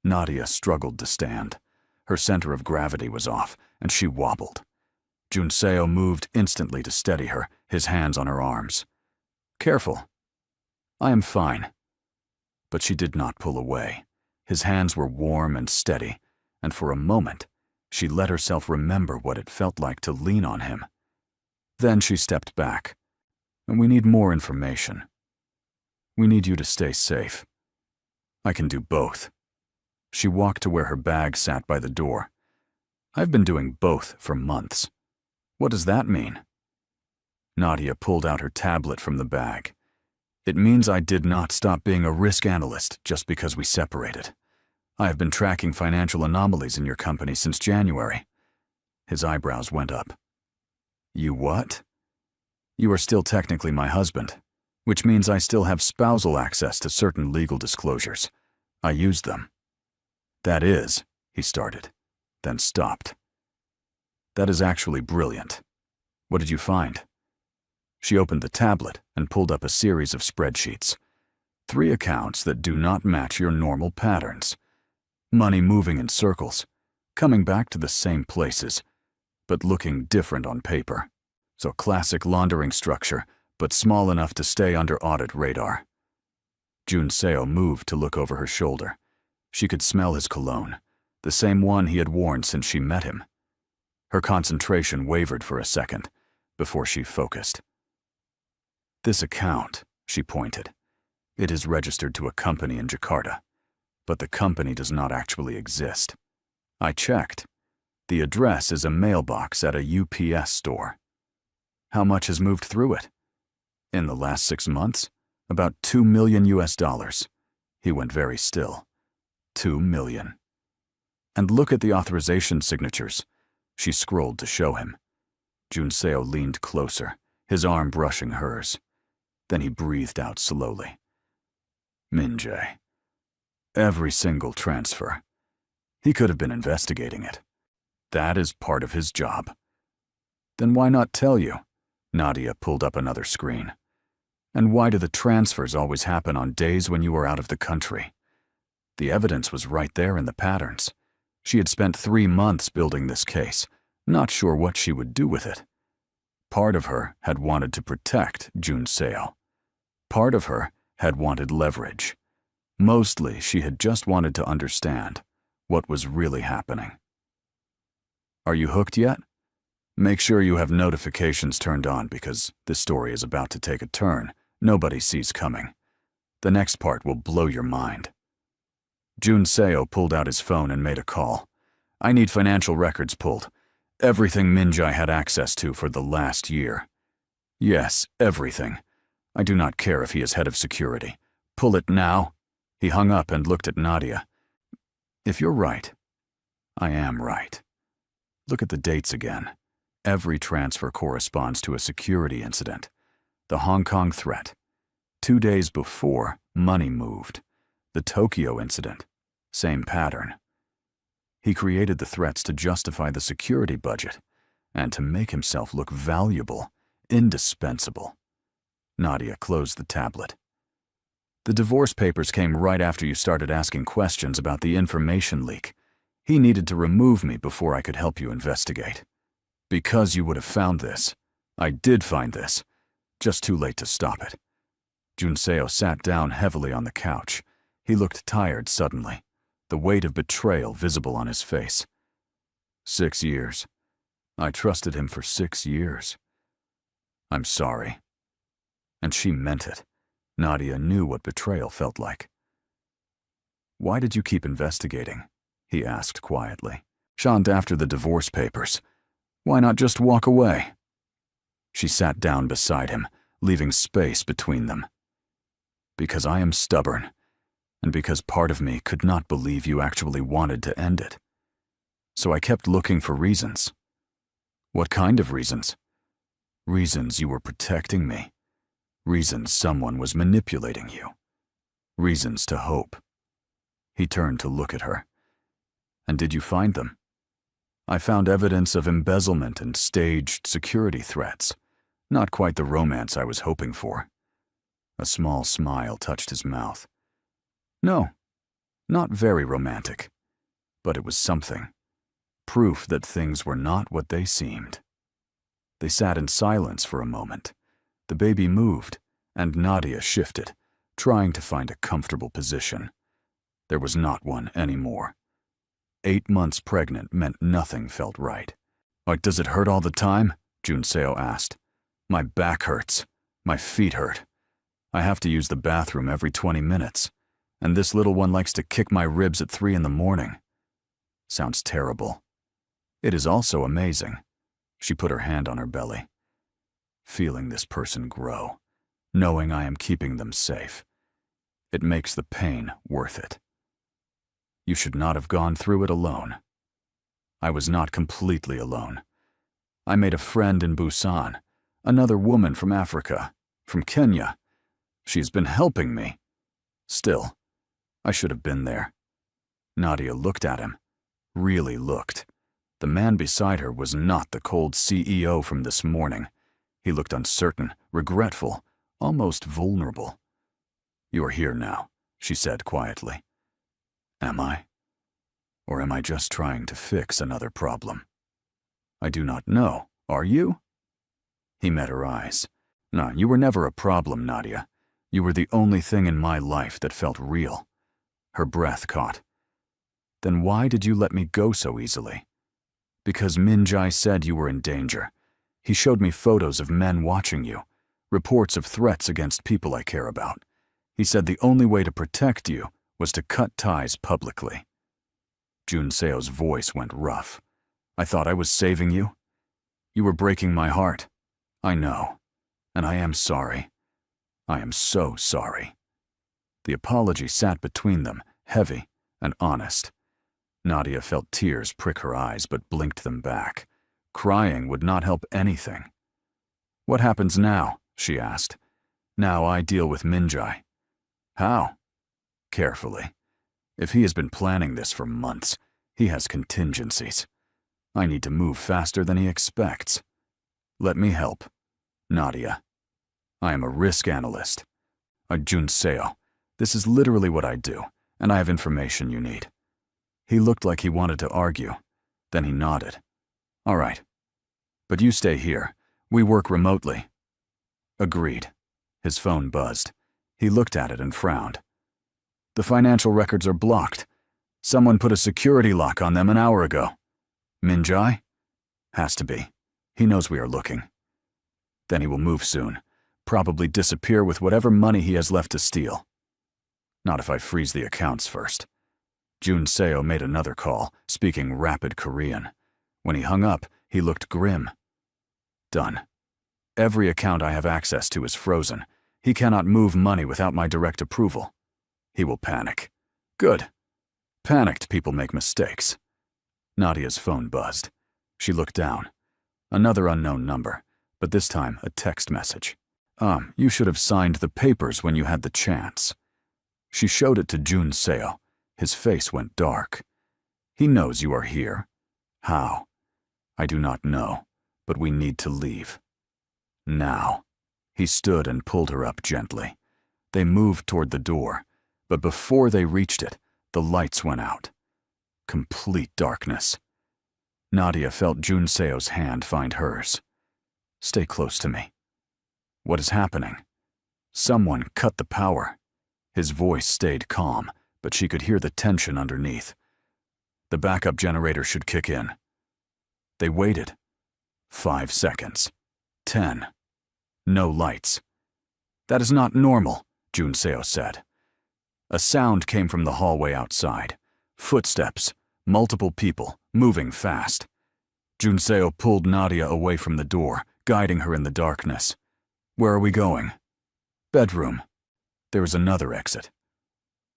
Nadia struggled to stand. Her center of gravity was off, and she wobbled. Jun Seo moved instantly to steady her, his hands on her arms. Careful. I am fine. But she did not pull away. His hands were warm and steady, and for a moment, she let herself remember what it felt like to lean on him. Then she stepped back. And we need more information. We need you to stay safe. I can do both. She walked to where her bag sat by the door. I've been doing both for months. What does that mean? Nadia pulled out her tablet from the bag. It means I did not stop being a risk analyst just because we separated. I have been tracking financial anomalies in your company since January. His eyebrows went up. You what? You are still technically my husband, which means I still have spousal access to certain legal disclosures. I used them. That is, he started, then stopped. That is actually brilliant. What did you find? She opened the tablet and pulled up a series of spreadsheets. 3 accounts that do not match your normal patterns. Money moving in circles, coming back to the same places, but looking different on paper. So classic laundering structure, but small enough to stay under audit radar. Jun Seo moved to look over her shoulder. She could smell his cologne, the same one he had worn since she met him. Her concentration wavered for a second, before she focused. This account, she pointed. It is registered to a company in Jakarta, but the company does not actually exist. I checked. The address is a mailbox at a UPS store. How much has moved through it? In the last 6 months, about $2 million US. He went very still. 2 million. And look at the authorization signatures. She scrolled to show him. Jun Seo leaned closer, his arm brushing hers. Then he breathed out slowly. Min Jae. Every single transfer. He could have been investigating it. That is part of his job. Then why not tell you? Nadia pulled up another screen. And why do the transfers always happen on days when you are out of the country? The evidence was right there in the patterns. She had spent 3 months building this case, not sure what she would do with it. Part of her had wanted to protect Jun Seo. Part of her had wanted leverage. Mostly, she had just wanted to understand what was really happening. Are you hooked yet? Make sure you have notifications turned on because this story is about to take a turn nobody sees coming. The next part will blow your mind. Jun Seo pulled out his phone and made a call. I need financial records pulled. Everything Min Jae had access to for the last year. Yes, everything. I do not care if he is head of security. Pull it now. He hung up and looked at Nadia. If you're right, I am right. Look at the dates again. Every transfer corresponds to a security incident. The Hong Kong threat. 2 days before, money moved. The Tokyo incident. Same pattern. He created the threats to justify the security budget and to make himself look valuable, indispensable. Nadia closed the tablet. The divorce papers came right after you started asking questions about the information leak. He needed to remove me before I could help you investigate. Because you would have found this. I did find this. Just too late to stop it. Jun Seo sat down heavily on the couch. He looked tired suddenly, the weight of betrayal visible on his face. 6 years. I trusted him for 6 years. I'm sorry. And she meant it. Nadia knew what betrayal felt like. Why did you keep investigating? He asked quietly. Shant after the divorce papers. Why not just walk away? She sat down beside him, leaving space between them. Because I am stubborn, and because part of me could not believe you actually wanted to end it. So I kept looking for reasons. What kind of reasons? Reasons you were protecting me. Reasons someone was manipulating you. Reasons to hope. He turned to look at her. And did you find them? I found evidence of embezzlement and staged security threats. Not quite the romance I was hoping for. A small smile touched his mouth. No, not very romantic. But it was something. Proof that things were not what they seemed. They sat in silence for a moment. The baby moved, and Nadia shifted, trying to find a comfortable position. There was not one anymore. 8 months pregnant meant nothing felt right. Does it hurt all the time? Junseo asked. My back hurts. My feet hurt. I have to use the bathroom every 20 minutes, and this little one likes to kick my ribs at 3 in the morning. Sounds terrible. It is also amazing. She put her hand on her belly. Feeling this person grow, knowing I am keeping them safe. It makes the pain worth it. You should not have gone through it alone. I was not completely alone. I made a friend in Busan, another woman from Africa, from Kenya. She's been helping me. Still, I should have been there. Nadia looked at him, really looked. The man beside her was not the cold CEO from this morning. He looked uncertain, regretful, almost vulnerable. You are here now, she said quietly. Am I? Or am I just trying to fix another problem? I do not know. Are you? He met her eyes. No, you were never a problem, Nadia. You were the only thing in my life that felt real. Her breath caught. Then why did you let me go so easily? Because Min-jae said you were in danger. He showed me photos of men watching you, reports of threats against people I care about. He said the only way to protect you was to cut ties publicly. Junseo's voice went rough. I thought I was saving you. You were breaking my heart. I know. And I am sorry. I am so sorry. The apology sat between them, heavy and honest. Nadia felt tears prick her eyes but blinked them back. Crying would not help anything. What happens now? She asked. Now I deal with Min-jae. How? Carefully. If he has been planning this for months, he has contingencies. I need to move faster than he expects. Let me help. Nadia. I am a risk analyst. Junseo. This is literally what I do, and I have information you need. He looked like he wanted to argue. Then he nodded. All right. But you stay here. We work remotely. Agreed. His phone buzzed. He looked at it and frowned. The financial records are blocked. Someone put a security lock on them an hour ago. Min-jae? Has to be. He knows we are looking. Then he will move soon. Probably disappear with whatever money he has left to steal. Not if I freeze the accounts first. Junseo made another call, speaking rapid Korean. When he hung up, he looked grim. Done. Every account I have access to is frozen. He cannot move money without my direct approval. He will panic. Good. Panicked people make mistakes. Nadia's phone buzzed. She looked down. Another unknown number, but this time a text message. You should have signed the papers when you had the chance. She showed it to Junseo. His face went dark. He knows you are here. How? I do not know, but we need to leave. Now. He stood and pulled her up gently. They moved toward the door, but before they reached it, the lights went out. Complete darkness. Nadia felt Junseo's hand find hers. Stay close to me. What is happening? Someone cut the power. His voice stayed calm, but she could hear the tension underneath. The backup generator should kick in. They waited. 5 seconds. 10. No lights. That is not normal, Junseo said. A sound came from the hallway outside. Footsteps, multiple people, moving fast. Junseo pulled Nadia away from the door, guiding her in the darkness. Where are we going? Bedroom. There is another exit.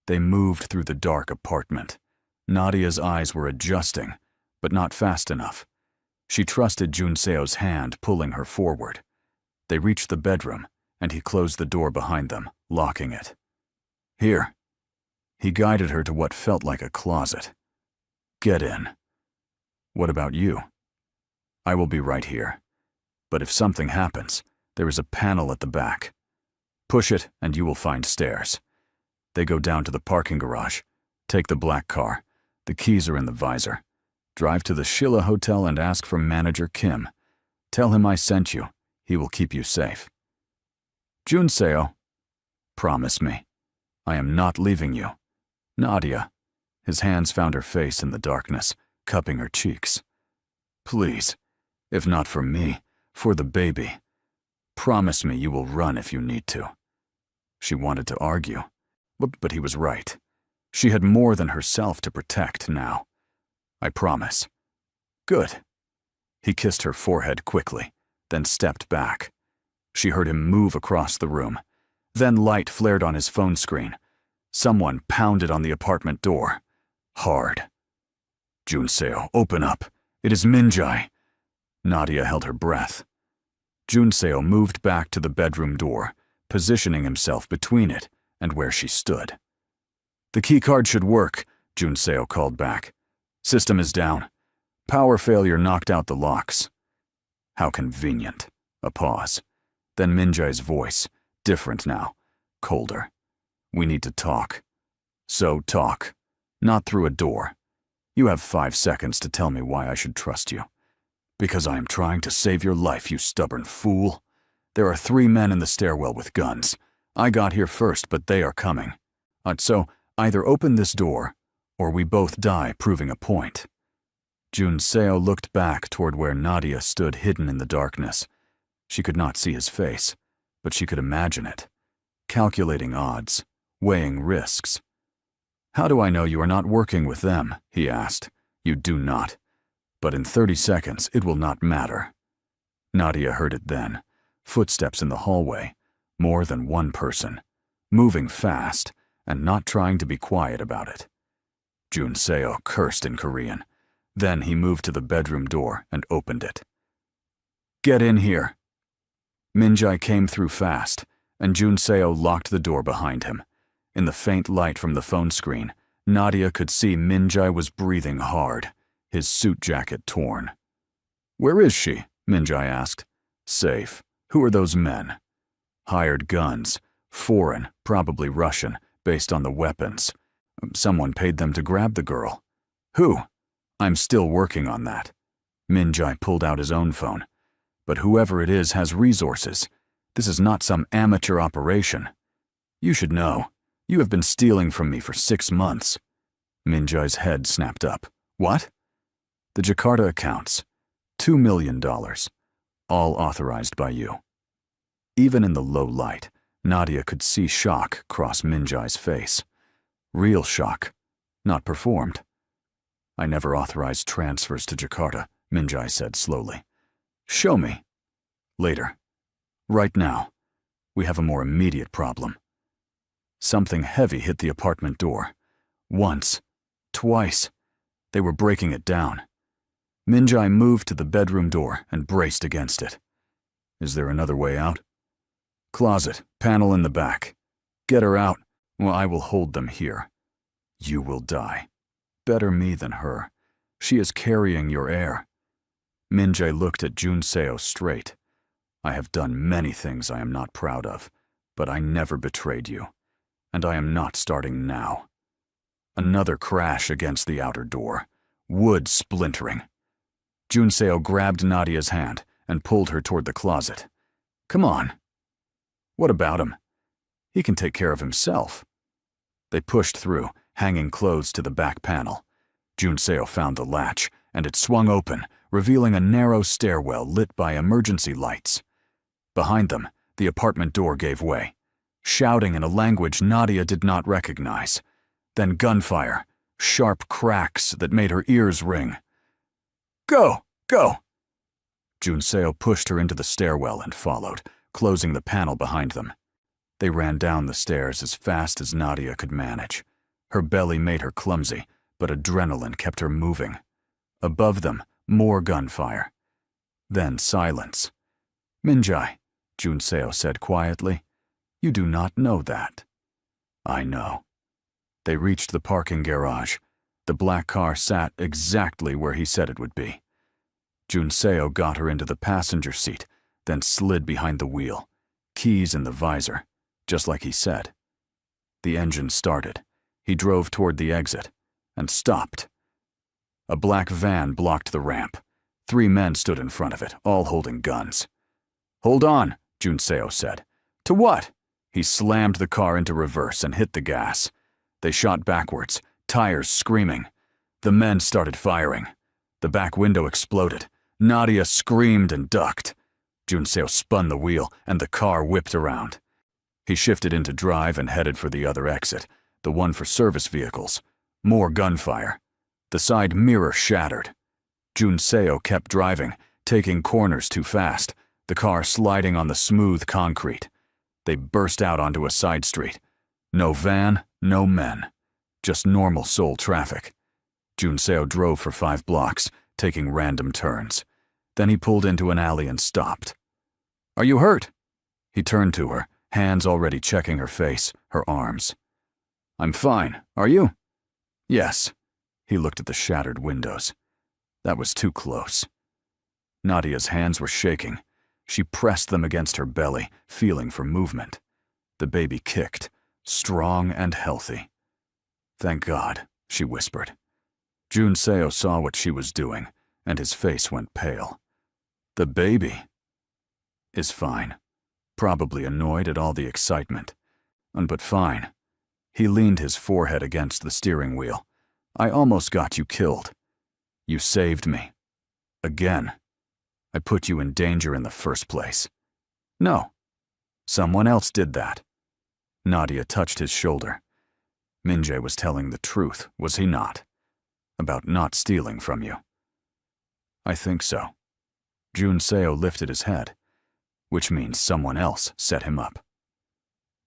They moved through the dark apartment. Nadia's eyes were adjusting, but not fast enough. She trusted Junseo's hand pulling her forward. They reached the bedroom, and he closed the door behind them, locking it. "Here." He guided her to what felt like a closet. "Get in." "What about you?" "I will be right here. But if something happens, there is a panel at the back. Push it, and you will find stairs." They go down to the parking garage. Take the black car. The keys are in the visor. Drive to the Shilla Hotel and ask for Manager Kim. Tell him I sent you. He will keep you safe. "Junseo." "Promise me." "I am not leaving you." "Nadia." His hands found her face in the darkness, cupping her cheeks. "Please, if not for me, for the baby. Promise me you will run if you need to." She wanted to argue, but he was right. She had more than herself to protect now. "I promise." "Good." He kissed her forehead quickly, then stepped back. She heard him move across the room. Then light flared on his phone screen. Someone pounded on the apartment door. Hard. "Junseo, open up. It is Minjai." Nadia held her breath. Junseo moved back to the bedroom door, positioning himself between it and where she stood. "The keycard should work," Junseo called back. "System is down. Power failure knocked out the locks." How convenient. A pause. Then Minjai's voice, different now, colder. "We need to talk." "So talk. Not through a door. You have 5 seconds to tell me why I should trust you." "Because I am trying to save your life, you stubborn fool. There are 3 men in the stairwell with guns. I got here first, but they are coming. So either open this door, or we both die proving a point." Junseo looked back toward where Nadia stood hidden in the darkness. She could not see his face, but she could imagine it. Calculating odds, weighing risks. "How do I know you are not working with them?" he asked. "You do not. But in 30 seconds, it will not matter." Nadia heard it then. Footsteps in the hallway. More than one person. Moving fast, and not trying to be quiet about it. Junseo cursed in Korean. Then he moved to the bedroom door and opened it. "Get in here." Minjai came through fast, and Junseo locked the door behind him. In the faint light from the phone screen, Nadia could see Minjai was breathing hard, his suit jacket torn. "Where is she?" Minjai asked. "Safe. Who are those men?" "Hired guns. Foreign, probably Russian, based on the weapons. Someone paid them to grab the girl." "Who?" "I'm still working on that." Minjai pulled out his own phone. "But whoever it is has resources. This is not some amateur operation. You should know. You have been stealing from me for 6 months." Minjai's head snapped up. "What?" "The Jakarta accounts. $2 million. All authorized by you." Even in the low light, Nadia could see shock cross Minjai's face. Real shock, not performed. "I never authorized transfers to Jakarta," Minjai said slowly. "Show me." "Later. Right now. We have a more immediate problem." Something heavy hit the apartment door. Once. Twice. They were breaking it down. Minjai moved to the bedroom door and braced against it. "Is there another way out?" "Closet, panel in the back. Get her out. Well, I will hold them here." "You will die. Better me than her. She is carrying your heir." Minjai looked at Junseo straight. "I have done many things I am not proud of, but I never betrayed you. And I am not starting now." Another crash against the outer door. Wood splintering. Junseo grabbed Nadia's hand and pulled her toward the closet. "Come on." "What about him?" "He can take care of himself." They pushed through, hanging clothes to the back panel. Junseo found the latch, and it swung open, revealing a narrow stairwell lit by emergency lights. Behind them, the apartment door gave way. Shouting in a language Nadia did not recognize. Then gunfire, sharp cracks that made her ears ring. "Go! Go!" Junseo pushed her into the stairwell and followed, closing the panel behind them. They ran down the stairs as fast as Nadia could manage. Her belly made her clumsy, but adrenaline kept her moving. Above them, more gunfire. Then silence. "Minjae," Junseo said quietly, "you do not know that." "I know." They reached the parking garage. The black car sat exactly where he said it would be. Junseo got her into the passenger seat, then slid behind the wheel, keys in the visor, just like he said. The engine started. He drove toward the exit, and stopped. A black van blocked the ramp. 3 men stood in front of it, all holding guns. "Hold on," Junseo said. "To what?" He slammed the car into reverse and hit the gas. They shot backwards, tires screaming. The men started firing. The back window exploded. Nadia screamed and ducked. Junseo spun the wheel, and the car whipped around. He shifted into drive and headed for the other exit, the one for service vehicles. More gunfire. The side mirror shattered. Junseo kept driving, taking corners too fast, the car sliding on the smooth concrete. They burst out onto a side street. No van, no men. Just normal Seoul traffic. Junseo drove for 5 blocks, taking random turns. Then he pulled into an alley and stopped. "Are you hurt?" He turned to her, hands already checking her face, her arms. "I'm fine. Are you?" "Yes." He looked at the shattered windows. That was too close. Nadia's hands were shaking. She pressed them against her belly, feeling for movement. The baby kicked, strong and healthy. "Thank God," she whispered. Junseo saw what she was doing, and his face went pale. "The baby is fine. Probably annoyed at all the excitement. But fine." He leaned his forehead against the steering wheel. "I almost got you killed. You saved me. Again. I put you in danger in the first place." "No. Someone else did that." Nadia touched his shoulder. Minjae was telling the truth, was he not? About not stealing from you. "I think so." Junseo lifted his head, which means someone else set him up.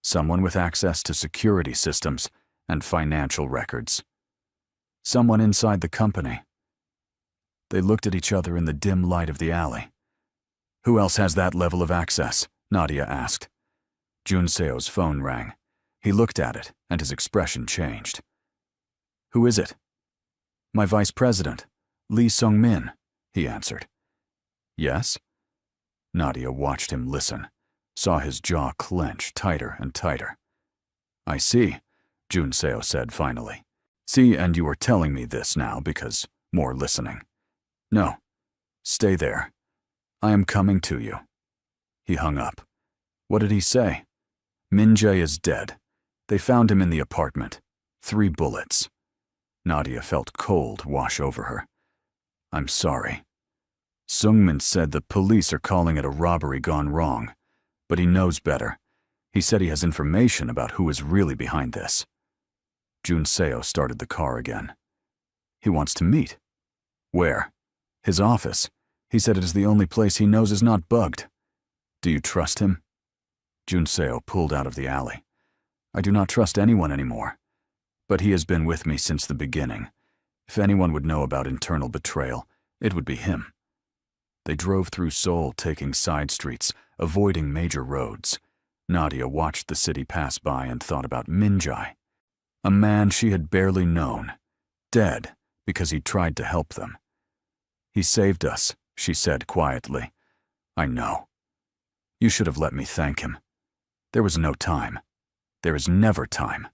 Someone with access to security systems and financial records. Someone inside the company. They looked at each other in the dim light of the alley. "Who else has that level of access?" Nadia asked. Junseo's phone rang. He looked at it, and his expression changed. "Who is it?" "My vice president, Lee Sung-min," he answered. "Yes?" Nadia watched him listen, saw his jaw clench tighter and tighter. "I see," Junseo said finally. "See, and you are telling me this now because more listening." "No. Stay there. I am coming to you." He hung up. "What did he say?" "Minjae is dead. They found him in the apartment. 3 bullets." Nadia felt cold wash over her. "I'm sorry." Sungmin said the police are calling it a robbery gone wrong, but he knows better. He said he has information about who is really behind this. Junseo started the car again. "He wants to meet." "Where?" "His office. He said it is the only place he knows is not bugged." "Do you trust him?" Junseo pulled out of the alley. "I do not trust anyone anymore. But he has been with me since the beginning. If anyone would know about internal betrayal, it would be him." They drove through Seoul, taking side streets, avoiding major roads. Nadia watched the city pass by and thought about Minjae, a man she had barely known, dead because he tried to help them. "He saved us," she said quietly. "I know. You should have let me thank him. There was no time. There is never time."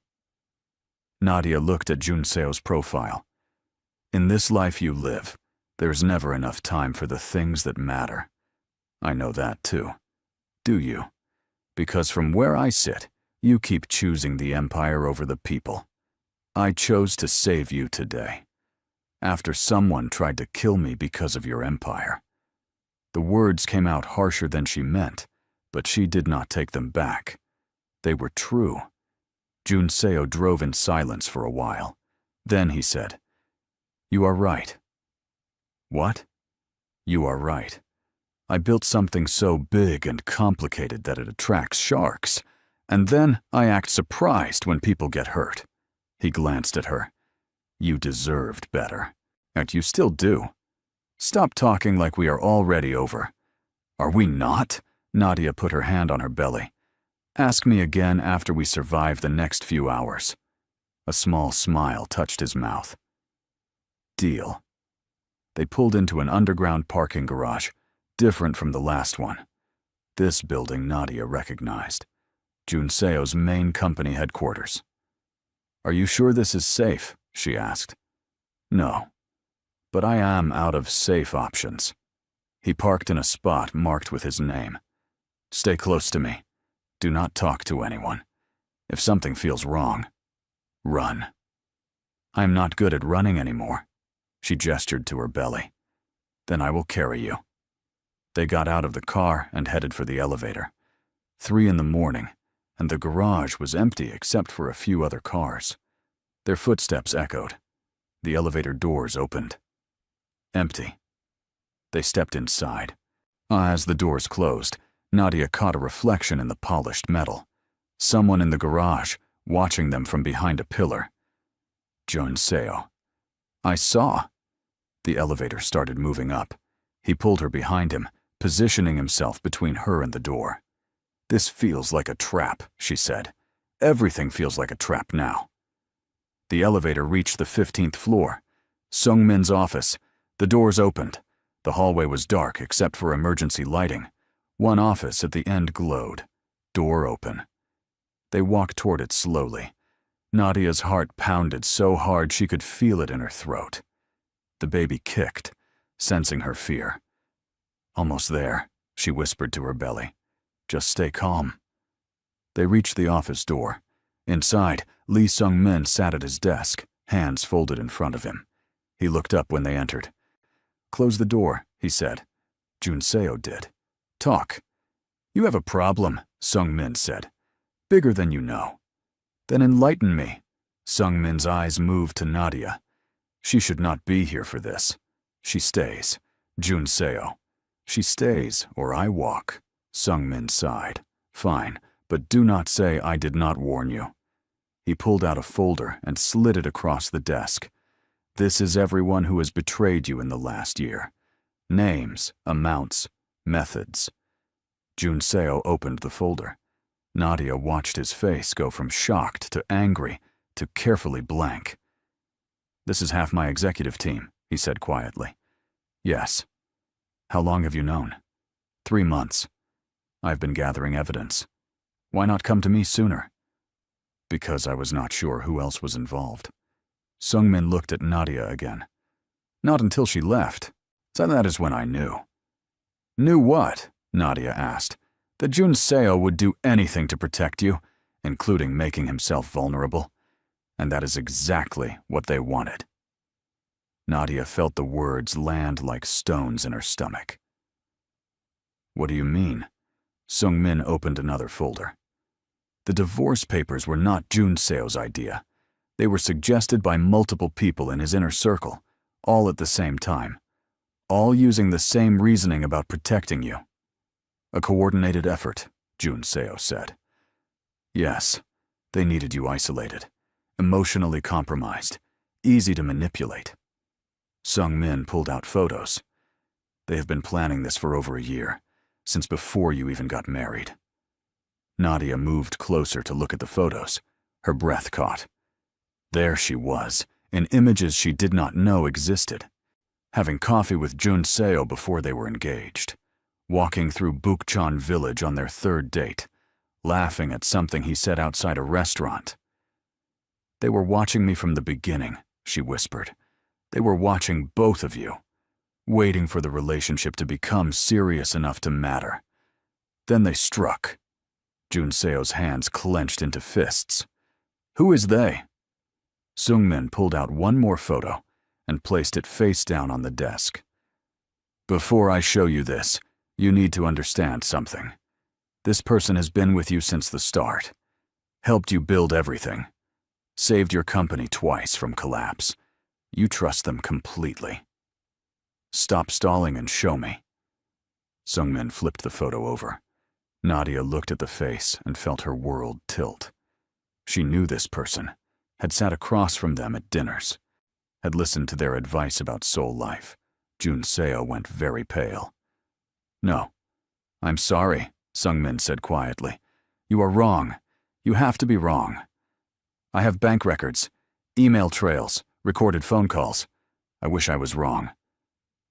Nadia looked at Junseo's profile. "In this life you live, there is never enough time for the things that matter. I know that too. Do you? Because from where I sit, you keep choosing the empire over the people. I chose to save you today, after someone tried to kill me because of your empire." The words came out harsher than she meant, but she did not take them back. They were true. Junseo drove in silence for a while. Then he said, "You are right." "What?" "You are right. I built something so big and complicated that it attracts sharks, and then I act surprised when people get hurt." He glanced at her. "You deserved better. And you still do. Stop talking like we are already over. Are we not? Nadia put her hand on her belly. Ask me again after we survive the next few hours. A small smile touched his mouth. Deal. They pulled into an underground parking garage, different from the last one. This building Nadia recognized. Junseo's main company headquarters. Are you sure this is safe? She asked. No. But I am out of safe options. He parked in a spot marked with his name. Stay close to me. Do not talk to anyone. If something feels wrong, run. I am not good at running anymore. She gestured to her belly. Then I will carry you. They got out of the car and headed for the elevator. 3 a.m, and the garage was empty except for a few other cars. Their footsteps echoed. The elevator doors opened. Empty. They stepped inside. As the doors closed, Nadia caught a reflection in the polished metal. Someone in the garage, watching them from behind a pillar. Junseo. I saw. The elevator started moving up. He pulled her behind him, positioning himself between her and the door. This feels like a trap, she said. Everything feels like a trap now. The elevator reached the 15th floor. Sungmin's office. The doors opened. The hallway was dark except for emergency lighting. One office at the end glowed. Door open. They walked toward it slowly. Nadia's heart pounded so hard she could feel it in her throat. The baby kicked, sensing her fear. Almost there, she whispered to her belly. Just stay calm. They reached the office door. Inside, Lee Sung-min sat at his desk, hands folded in front of him. He looked up when they entered. Close the door, he said. Junseo did. Talk. You have a problem, Sung-min said. Bigger than you know. Then enlighten me. Sung-min's eyes moved to Nadia. She should not be here for this. She stays. Junseo. She stays, or I walk. Sung-min sighed. Fine, but do not say I did not warn you. He pulled out a folder and slid it across the desk. This is everyone who has betrayed you in the last year. Names, amounts, methods. Junseo opened the folder. Nadia watched his face go from shocked to angry to carefully blank. This is half my executive team, he said quietly. Yes. How long have you known? 3 months. I've been gathering evidence. Why not come to me sooner? Because I was not sure who else was involved. Sung-min looked at Nadia again. Not until she left. So that is when I knew. Knew what? Nadia asked. That Junseo would do anything to protect you, including making himself vulnerable. And that is exactly what they wanted. Nadia felt the words land like stones in her stomach. What do you mean? Sung-min opened another folder. The divorce papers were not Junseo's idea. They were suggested by multiple people in his inner circle, all at the same time, all using the same reasoning about protecting you. A coordinated effort, Junseo said. Yes, they needed you isolated, emotionally compromised, easy to manipulate. Sung-min pulled out photos. They have been planning this for over a year, since before you even got married. Nadia moved closer to look at the photos, her breath caught. There she was, in images she did not know existed, having coffee with Junseo before they were engaged, walking through Bukchon village on their 3rd date, laughing at something he said outside a restaurant. They were watching me from the beginning, she whispered. They were watching both of you, waiting for the relationship to become serious enough to matter. Then they struck. Junseo's hands clenched into fists. Who is they? Sung-min pulled out one more photo and placed it face down on the desk. Before I show you this, you need to understand something. This person has been with you since the start, helped you build everything, saved your company twice from collapse. You trust them completely. Stop stalling and show me. Sung-min flipped the photo over. Nadia looked at the face and felt her world tilt. She knew this person, had sat across from them at dinners, had listened to their advice about soul life. Jun Seo went very pale. "No. I'm sorry," Sungmin said quietly. "You are wrong. You have to be wrong. I have bank records, email trails, recorded phone calls. I wish I was wrong."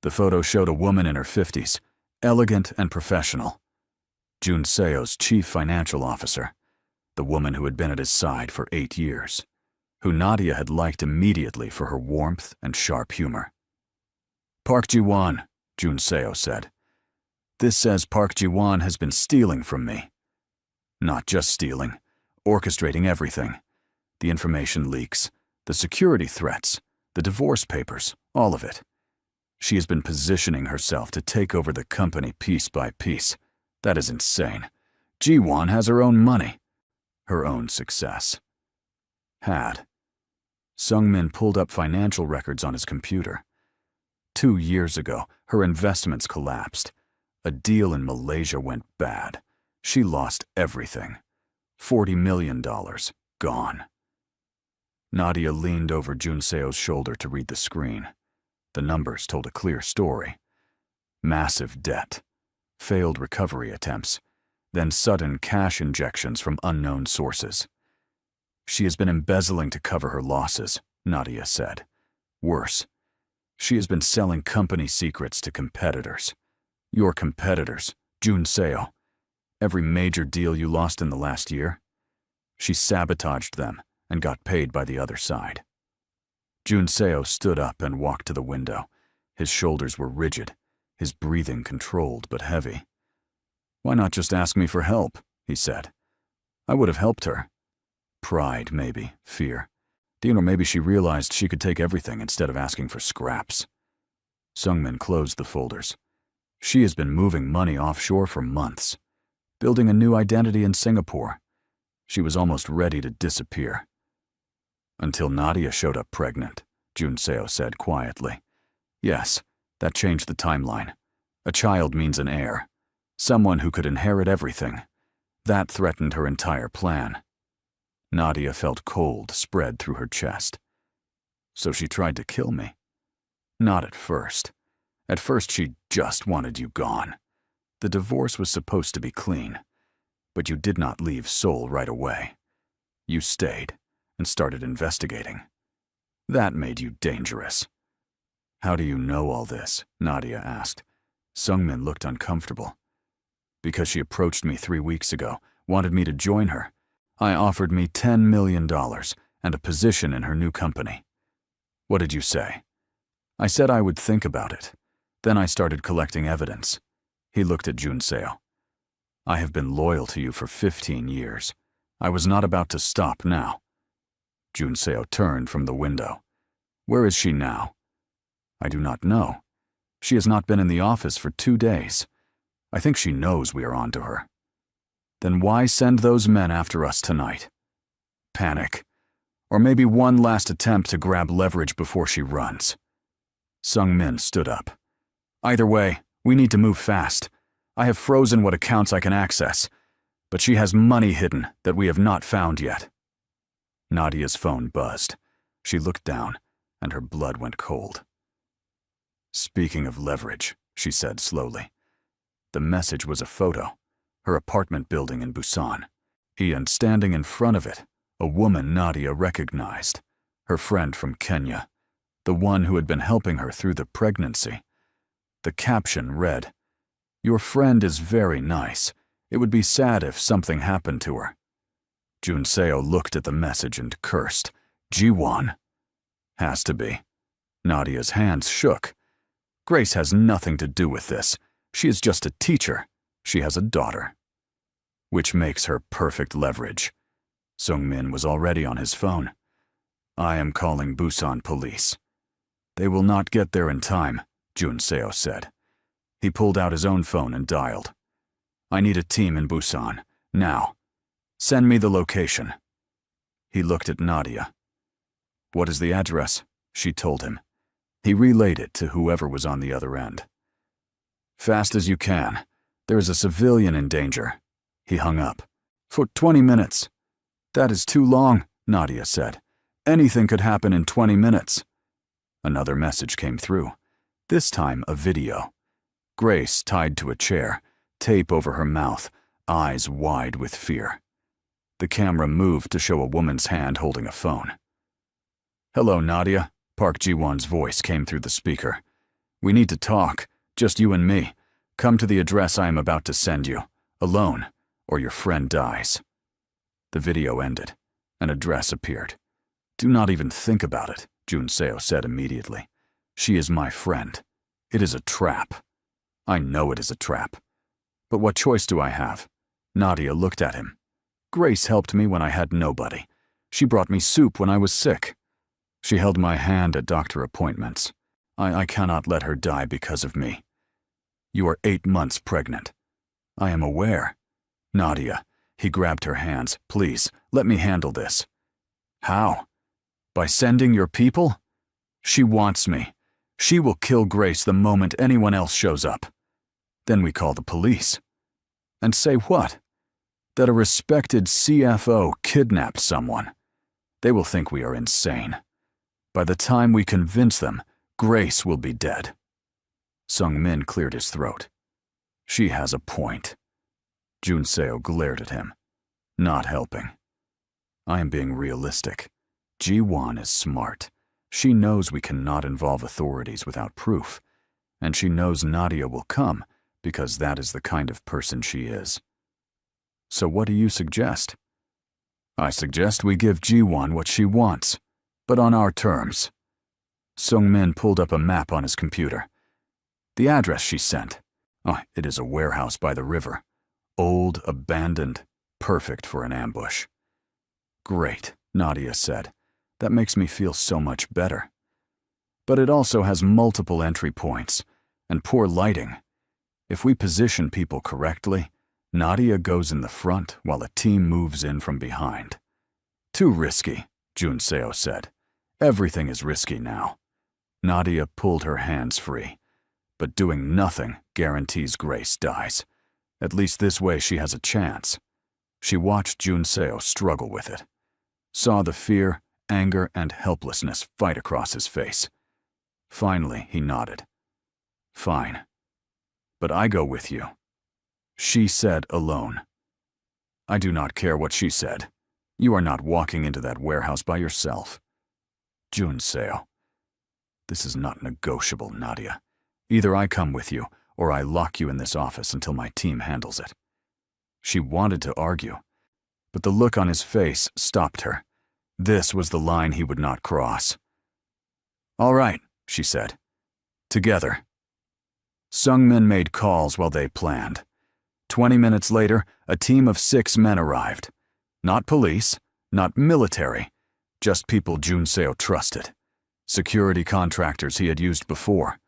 The photo showed a woman in her 50s, elegant and professional. Jun Seo's chief financial officer, the woman who had been at his side for 8 years, who Nadia had liked immediately for her warmth and sharp humor. "Park Ji-won," Jun Seo said. "This says Park Ji-won has been stealing from me. Not just stealing, orchestrating everything. The information leaks, the security threats, the divorce papers, all of it. She has been positioning herself to take over the company piece by piece. That is insane. Ji-won has her own money, her own success." Had. Sungmin pulled up financial records on his computer. 2 years ago, her investments collapsed. A deal in Malaysia went bad. She lost everything. $40 million gone. Nadia leaned over Jun Seo's shoulder to read the screen. The numbers told a clear story. Massive debt, failed recovery attempts, then sudden cash injections from unknown sources. "She has been embezzling to cover her losses," Nadia said. "Worse, she has been selling company secrets to competitors. Your competitors, Jun Seo. Every major deal you lost in the last year. She sabotaged them and got paid by the other side." Jun Seo stood up and walked to the window. His shoulders were rigid, his breathing controlled but heavy. "Why not just ask me for help?" he said. "I would have helped her." Pride, maybe, fear. Or maybe she realized she could take everything instead of asking for scraps. Sungmin closed the folders. She has been moving money offshore for months, building a new identity in Singapore. She was almost ready to disappear. Until Nadia showed up pregnant, Jun Seo said quietly. "Yes, that changed the timeline. A child means an heir, someone who could inherit everything. That threatened her entire plan." Nadia felt cold spread through her chest. "So she tried to kill me?" "Not at first. At first she just wanted you gone. The divorce was supposed to be clean. But you did not leave Seoul right away. You stayed and started investigating. That made you dangerous." "How do you know all this?" Nadia asked. Sungmin looked uncomfortable. "Because she approached me 3 weeks ago, wanted me to join her. I offered me $10 million and a position in her new company." "What did you say?" "I said I would think about it. Then I started collecting evidence." He looked at Jun Seo. "I have been loyal to you for 15 years. I was not about to stop now." Jun Seo turned from the window. "Where is she now?" "I do not know. She has not been in the office for 2 days. I think she knows we are on to her." "Then why send those men after us tonight?" "Panic. Or maybe one last attempt to grab leverage before she runs." Sungmin stood up. "Either way, we need to move fast. I have frozen what accounts I can access, but she has money hidden that we have not found yet." Nadia's phone buzzed. She looked down, and her blood went cold. "Speaking of leverage," she said slowly. The message was a photo, her apartment building in Busan. And standing in front of it, a woman Nadia recognized, her friend from Kenya, the one who had been helping her through the pregnancy. The caption read, "Your friend is very nice. It would be sad if something happened to her." Jun Seo looked at the message and cursed. "Ji-won." "Has to be." Nadia's hands shook. "Grace has nothing to do with this. She is just a teacher. She has a daughter." "Which makes her perfect leverage." Sungmin was already on his phone. "I am calling Busan police." "They will not get there in time," Jun Seo said. He pulled out his own phone and dialed. "I need a team in Busan, now. Send me the location." He looked at Nadia. "What is the address?" she told him. He relayed it to whoever was on the other end. "Fast as you can. There is a civilian in danger." He hung up. "For 20 minutes. "That is too long," Nadia said. "Anything could happen in 20 minutes." Another message came through, this time a video. Grace tied to a chair, tape over her mouth, eyes wide with fear. The camera moved to show a woman's hand holding a phone. "Hello, Nadia," Park Ji-won's voice came through the speaker. "We need to talk, just you and me. Come to the address I am about to send you, alone, or your friend dies." The video ended. An address appeared. "Do not even think about it," Jun Seo said immediately. "She is my friend. It is a trap." "I know it is a trap. But what choice do I have?" Nadia looked at him. "Grace helped me when I had nobody. She brought me soup when I was sick. She held my hand at doctor appointments. I cannot let her die because of me. You are 8 months pregnant." "I am aware." "Nadia," he grabbed her hands, "please, let me handle this." "How? By sending your people?" "She wants me. She will kill Grace the moment anyone else shows up." "Then we call the police." "And say what?" "That a respected CFO kidnapped someone. They will think we are insane. By the time we convince them, Grace will be dead." Sung-min cleared his throat. "She has a point." Jun Seo glared at him, not helping. "I am being realistic. Ji-won is smart. She knows we cannot involve authorities without proof, and she knows Nadia will come because that is the kind of person she is. So what do you suggest?" "I suggest we give Ji-won what she wants, but on our terms." Sung-min pulled up a map on his computer. "The address she sent. Oh, it is a warehouse by the river. Old, abandoned, perfect for an ambush." "Great," Nadia said. "That makes me feel so much better. But it also has multiple entry points, and poor lighting. If we position people correctly, Nadia goes in the front while a team moves in from behind." "Too risky," Jun Seo said. "Everything is risky now." Nadia pulled her hands free. "But doing nothing guarantees Grace dies. At least this way she has a chance." She watched Jun Seo struggle with it. Saw the fear, anger, and helplessness fight across his face. Finally, he nodded. "Fine. But I go with you." She said alone. "I do not care what she said. You are not walking into that warehouse by yourself." Jun Seo. "This is not negotiable, Nadia. Either I come with you, or I lock you in this office until my team handles it." She wanted to argue, but the look on his face stopped her. This was the line he would not cross. "All right," she said. "Together." Sung-min made calls while they planned. 20 minutes later, a team of 6 men arrived. Not police, not military, just people Jun Seo trusted. Security contractors he had used before.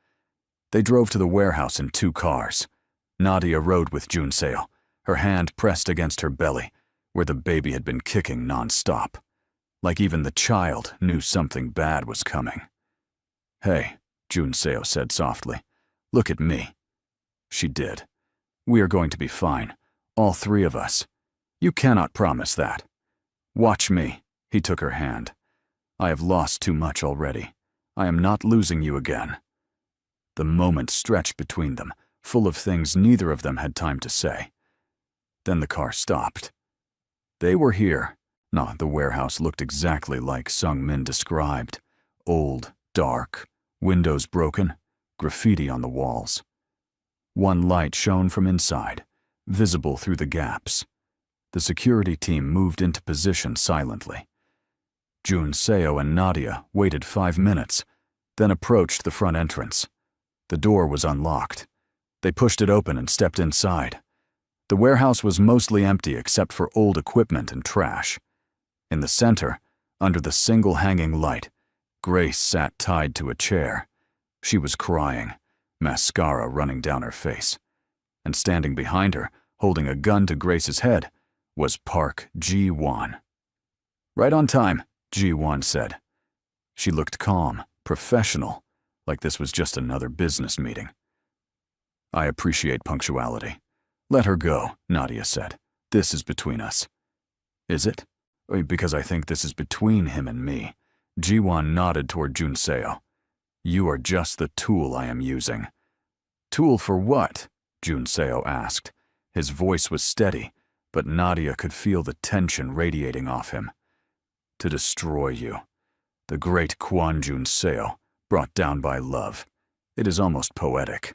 They drove to the warehouse in 2 cars. Nadia rode with Jun Seo, her hand pressed against her belly, where the baby had been kicking non-stop. Like even the child knew something bad was coming. "Hey," Jun Seo said softly, "look at me." She did. "We are going to be fine, all 3 of us. You cannot promise that. Watch me." He took her hand. "I have lost too much already. I am not losing you again." The moment stretched between them, full of things neither of them had time to say. Then the car stopped. They were here. No, the warehouse looked exactly like Sung-min described. Old, dark, windows broken, graffiti on the walls. One light shone from inside, visible through the gaps. The security team moved into position silently. Jun Seo and Nadia waited 5 minutes, then approached the front entrance. The door was unlocked. They pushed it open and stepped inside. The warehouse was mostly empty except for old equipment and trash. In the center, under the single hanging light, Grace sat tied to a chair. She was crying, mascara running down her face. And standing behind her, holding a gun to Grace's head, was Park Ji-won. "Right on time," Ji-won said. She looked calm, professional, like this was just another business meeting. "I appreciate punctuality. Let her go," Nadia said. "This is between us." "Is it? Because I think this is between him and me." Ji-won nodded toward Jun Seo. You are just the tool I am using. Tool for what? Junseo asked. His voice was steady, but Nadia could feel the tension radiating off him. To destroy you. The great Kwon Junseo, brought down by love. It is almost poetic.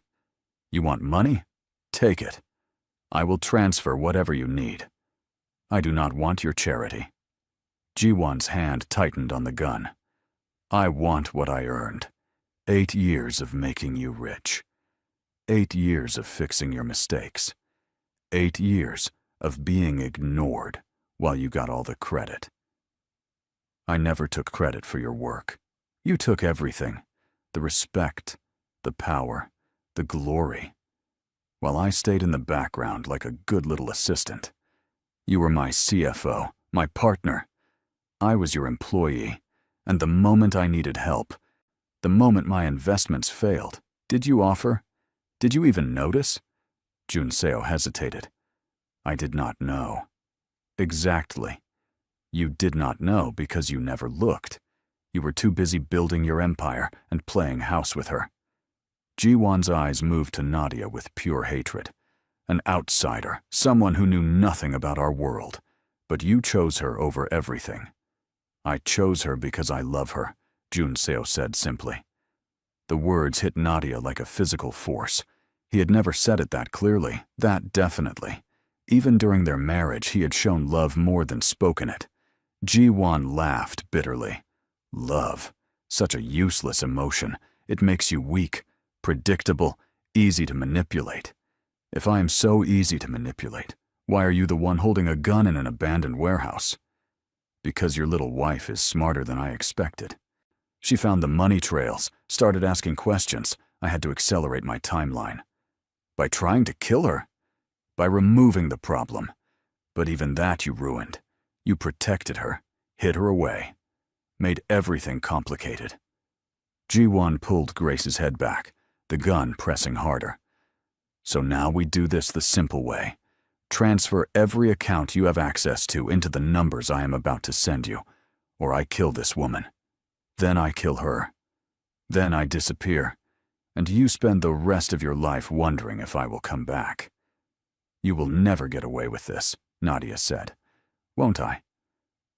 You want money? Take it. I will transfer whatever you need. I do not want your charity. Jiwon's hand tightened on the gun. I want what I earned. 8 years of making you rich. 8 years of fixing your mistakes. 8 years of being ignored while you got all the credit. I never took credit for your work. You took everything. The respect, the power, the glory. While I stayed in the background like a good little assistant. You were my CFO, my partner. I was your employee, and the moment I needed help, the moment my investments failed, did you offer? Did you even notice? Junseo hesitated. I did not know. Exactly. You did not know because you never looked. You were too busy building your empire and playing house with her. Jiwon's eyes moved to Nadia with pure hatred. An outsider, someone who knew nothing about our world. But you chose her over everything. I chose her because I love her, Junseo said simply. The words hit Nadia like a physical force. He had never said it that clearly, that definitely. Even during their marriage, he had shown love more than spoken it. Jiwon laughed bitterly. Love. Such a useless emotion. It makes you weak, predictable, easy to manipulate. If I am so easy to manipulate, why are you the one holding a gun in an abandoned warehouse? Because your little wife is smarter than I expected. She found the money trails, started asking questions. I had to accelerate my timeline. By trying to kill her? By removing the problem. But even that you ruined. You protected her, hid her away, made everything complicated. Jiwon pulled Grace's head back, the gun pressing harder. So now we do this the simple way. Transfer every account you have access to into the numbers I am about to send you, or I kill this woman. Then I kill her. Then I disappear, and you spend the rest of your life wondering if I will come back. You will never get away with this, Nadia said. Won't I?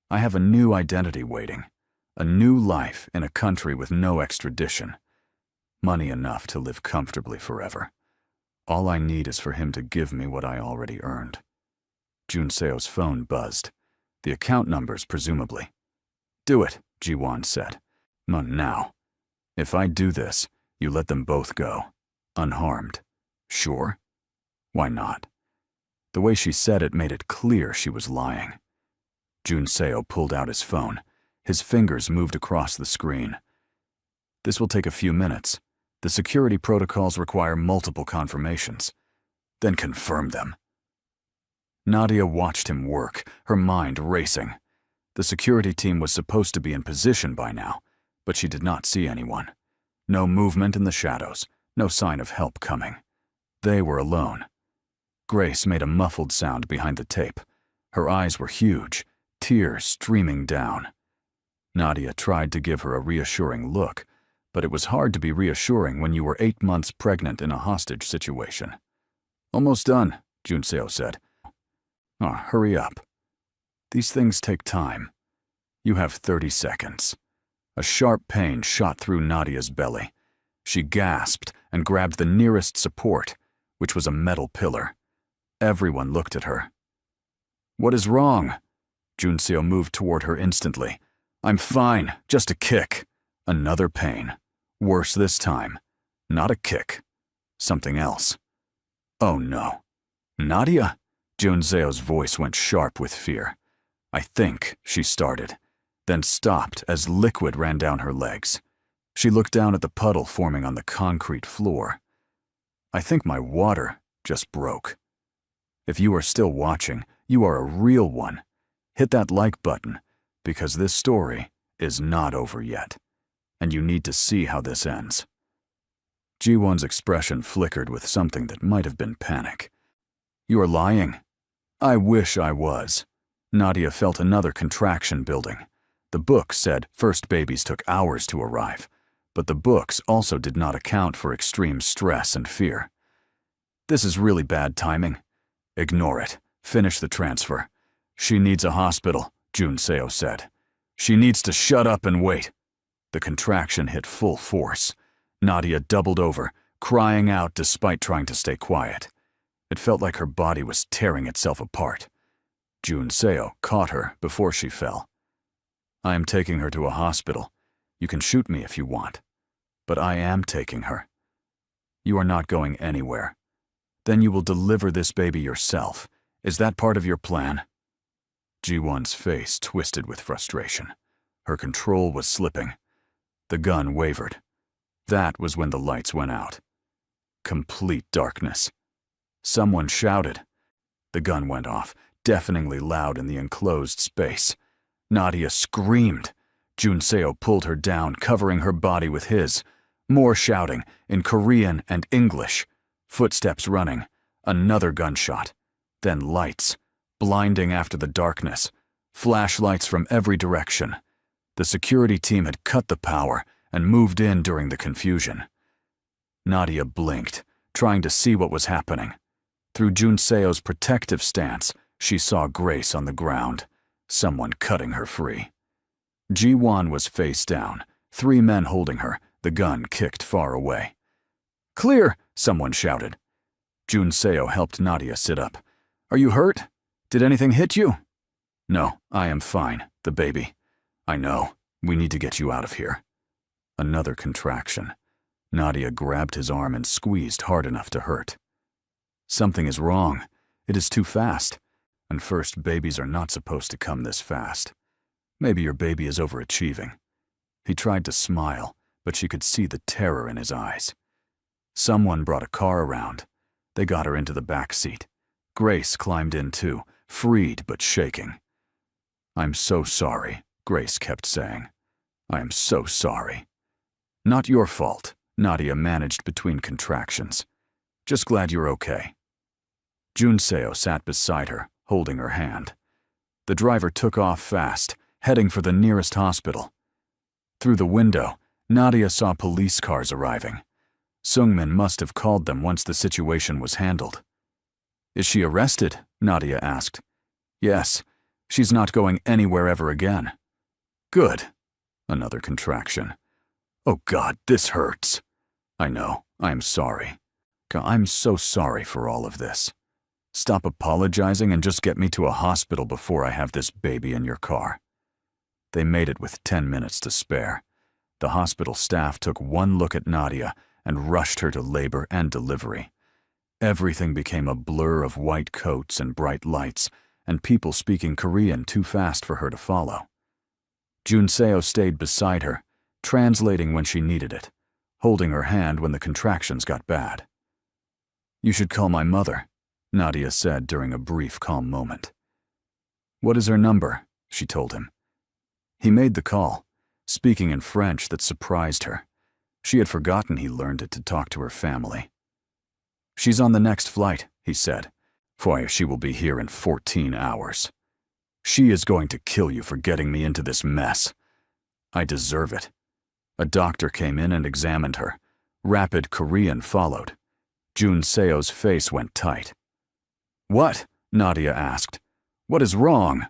I have a new identity waiting, a new life in a country with no extradition. Money enough to live comfortably forever. All I need is for him to give me what I already earned. Junseo's phone buzzed. The account numbers, presumably. Do it, Jiwon said. Now. If I do this, you let them both go. Unharmed. Sure? Why not? The way she said it made it clear she was lying. Junseo pulled out his phone. His fingers moved across the screen. This will take a few minutes. The security protocols require multiple confirmations. Then confirm them. Nadia watched him work, her mind racing. The security team was supposed to be in position by now, but she did not see anyone. No movement in the shadows, no sign of help coming. They were alone. Grace made a muffled sound behind the tape. Her eyes were huge, tears streaming down. Nadia tried to give her a reassuring look, but it was hard to be reassuring when you were 8 months pregnant in a hostage situation. Almost done, Junseo said. Hurry up. These things take time. You have 30 seconds. A sharp pain shot through Nadia's belly. She gasped and grabbed the nearest support, which was a metal pillar. Everyone looked at her. What is wrong? Junseo moved toward her instantly. I'm fine, just a kick. Another pain. Worse this time. Not a kick. Something else. Oh no. Nadia? Junseo's voice went sharp with fear. I think, she started, then stopped as liquid ran down her legs. She looked down at the puddle forming on the concrete floor. I think my water just broke. If you are still watching, you are a real one. Hit that like button, because this story is not over yet, and you need to see how this ends. Jiwon's expression flickered with something that might have been panic. You are lying. I wish I was. Nadia felt another contraction building. The book said first babies took hours to arrive, But the books also did not account for extreme stress and fear. This is really bad timing. Ignore it. Finish the transfer. She needs a hospital, Jun Seo said. She needs to shut up and wait. The contraction hit full force. Nadia doubled over, crying out despite trying to stay quiet. It felt like her body was tearing itself apart. Jun Seo caught her before she fell. I am taking her to a hospital. You can shoot me if you want. But I am taking her. You are not going anywhere. Then you will deliver this baby yourself. Is that part of your plan? Ji-won's face twisted with frustration. Her control was slipping. The gun wavered. That was when the lights went out. Complete darkness. Someone shouted. The gun went off, deafeningly loud in the enclosed space. Nadia screamed. Jun Seo pulled her down, covering her body with his. More shouting, in Korean and English. Footsteps running. Another gunshot. Then lights, blinding after the darkness. Flashlights from every direction. The security team had cut the power and moved in during the confusion. Nadia blinked, trying to see what was happening. Through Jun Seo's protective stance, she saw Grace on the ground, someone cutting her free. Ji-won was face down, 3 men holding her, the gun kicked far away. Clear, someone shouted. Jun Seo helped Nadia sit up. Are you hurt? Did anything hit you? No, I am fine, the baby. I know, we need to get you out of here. Another contraction. Nadia grabbed his arm and squeezed hard enough to hurt. Something is wrong. It is too fast. And first, babies are not supposed to come this fast. Maybe your baby is overachieving. He tried to smile, but she could see the terror in his eyes. Someone brought a car around. They got her into the back seat. Grace climbed in too, freed but shaking. I'm so sorry, Grace kept saying. I am so sorry. Not your fault, Nadia managed between contractions. Just glad you're okay. Jun Seo sat beside her, holding her hand. The driver took off fast, heading for the nearest hospital. Through the window, Nadia saw police cars arriving. Sungmin must have called them once the situation was handled. Is she arrested? Nadia asked. Yes, she's not going anywhere ever again. Good. Another contraction. Oh God, this hurts. I know, I'm sorry. I'm so sorry for all of this. Stop apologizing and just get me to a hospital before I have this baby in your car. They made it with 10 minutes to spare. The hospital staff took one look at Nadia and rushed her to labor and delivery. Everything became a blur of white coats and bright lights, and people speaking Korean too fast for her to follow. Jun Seo stayed beside her, translating when she needed it, holding her hand when the contractions got bad. You should call my mother, Nadia said during a brief calm moment. What is her number? She told him. He made the call, speaking in French that surprised her. She had forgotten he learned it to talk to her family. She's on the next flight, he said. For she will be here in 14 hours. She is going to kill you for getting me into this mess. I deserve it. A doctor came in and examined her. Rapid Korean followed. Jun Seo's face went tight. What? Nadia asked. What is wrong?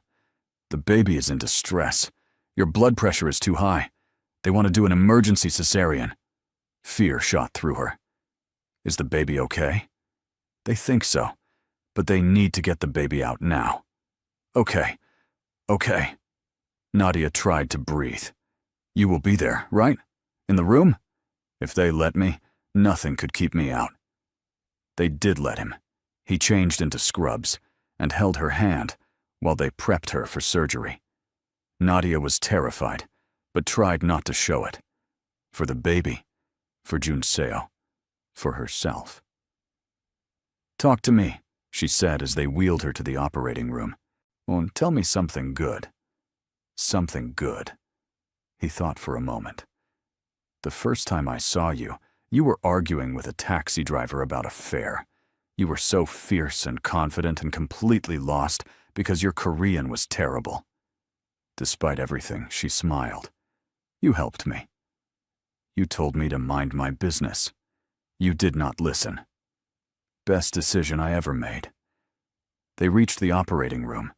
The baby is in distress. Your blood pressure is too high. They want to do an emergency cesarean. Fear shot through her. Is the baby okay? They think so, but they need to get the baby out now. Okay. Nadia tried to breathe. You will be there, right? In the room? If they let me, nothing could keep me out. They did let him. He changed into scrubs and held her hand while they prepped her for surgery. Nadia was terrified, but tried not to show it. For the baby, for Jun Seo, for herself. Talk to me, she said as they wheeled her to the operating room. Oh, tell me something good. Something good. He thought for a moment. The first time I saw you, you were arguing with a taxi driver about a fare. You were so fierce and confident and completely lost because your Korean was terrible. Despite everything, she smiled. You helped me. You told me to mind my business. You did not listen. Best decision I ever made. They reached the operating room.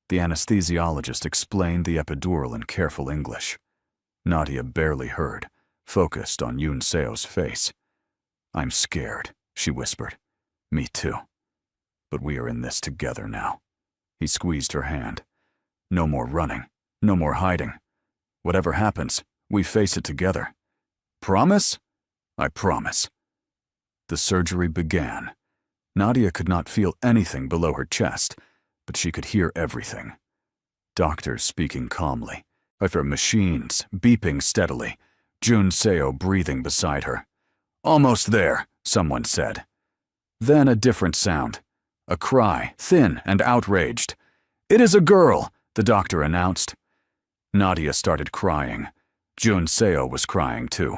The anesthesiologist explained the epidural in careful English. Nadia barely heard, focused on Yoon Seo's face. I'm scared, she whispered. Me too. But we are in this together now. He squeezed her hand. No more running. No more hiding. Whatever happens, we face it together. Promise? I promise. The surgery began. Nadia could not feel anything below her chest, but she could hear everything. Doctors speaking calmly, other machines beeping steadily, Yoon Seo breathing beside her. Almost there, someone said. Then a different sound. A cry, thin and outraged. It is a girl, the doctor announced. Nadia started crying. Yoon Seo was crying too,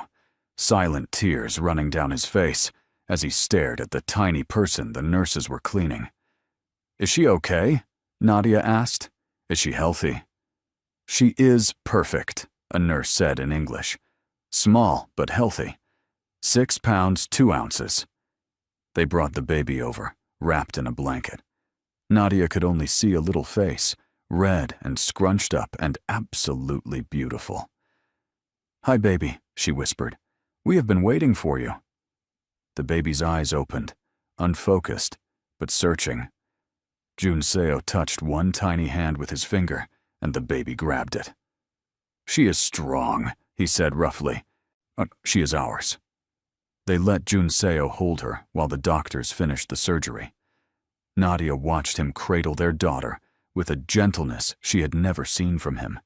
silent tears running down his face as he stared at the tiny person the nurses were cleaning. Is she okay? Nadia asked. Is she healthy? She is perfect, a nurse said in English. Small but healthy. 6 pounds 2 ounces. They brought the baby over, wrapped in a blanket. Nadia could only see a little face, red and scrunched up and absolutely beautiful. Hi, baby, she whispered. We have been waiting for you. The baby's eyes opened, unfocused, but searching. Yoon Seo touched one tiny hand with his finger, and the baby grabbed it. She is strong, he said roughly. She is ours. They let Yoon Seo hold her while the doctors finished the surgery. Nadia watched him cradle their daughter with a gentleness she had never seen from him.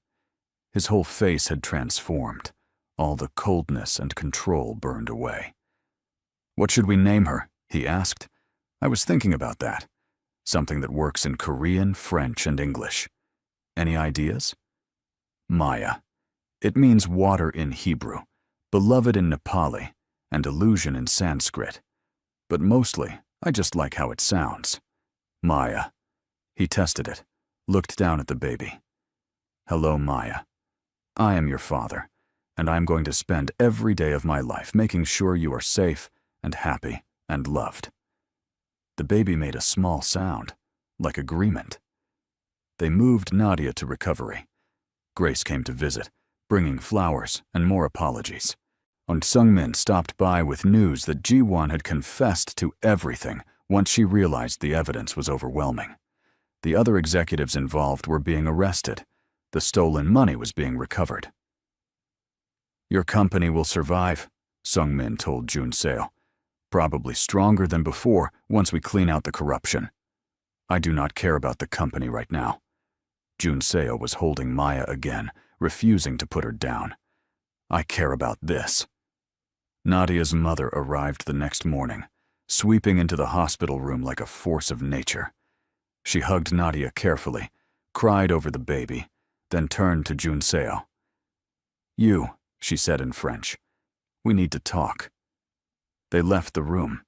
His whole face had transformed. All the coldness and control burned away. What should we name her? He asked. I was thinking about that. Something that works in Korean, French, and English. Any ideas? Maya. It means water in Hebrew, beloved in Nepali, and illusion in Sanskrit. But mostly, I just like how it sounds. Maya. He tested it, looked down at the baby. Hello, Maya. I am your father, and I'm going to spend every day of my life making sure you are safe and happy and loved. The baby made a small sound, like agreement. They moved Nadia to recovery. Grace came to visit, bringing flowers and more apologies. And Sungmin stopped by with news that Ji-won had confessed to everything once she realized the evidence was overwhelming. The other executives involved were being arrested. The stolen money was being recovered. Your company will survive, Sungmin told Yoon Seo. Probably stronger than before once we clean out the corruption. I do not care about the company right now. Yoon Seo was holding Maya again, refusing to put her down. I care about this. Nadia's mother arrived the next morning, sweeping into the hospital room like a force of nature. She hugged Nadia carefully, cried over the baby, then turned to Yoon Seo. You, she said in French. We need to talk. They left the room.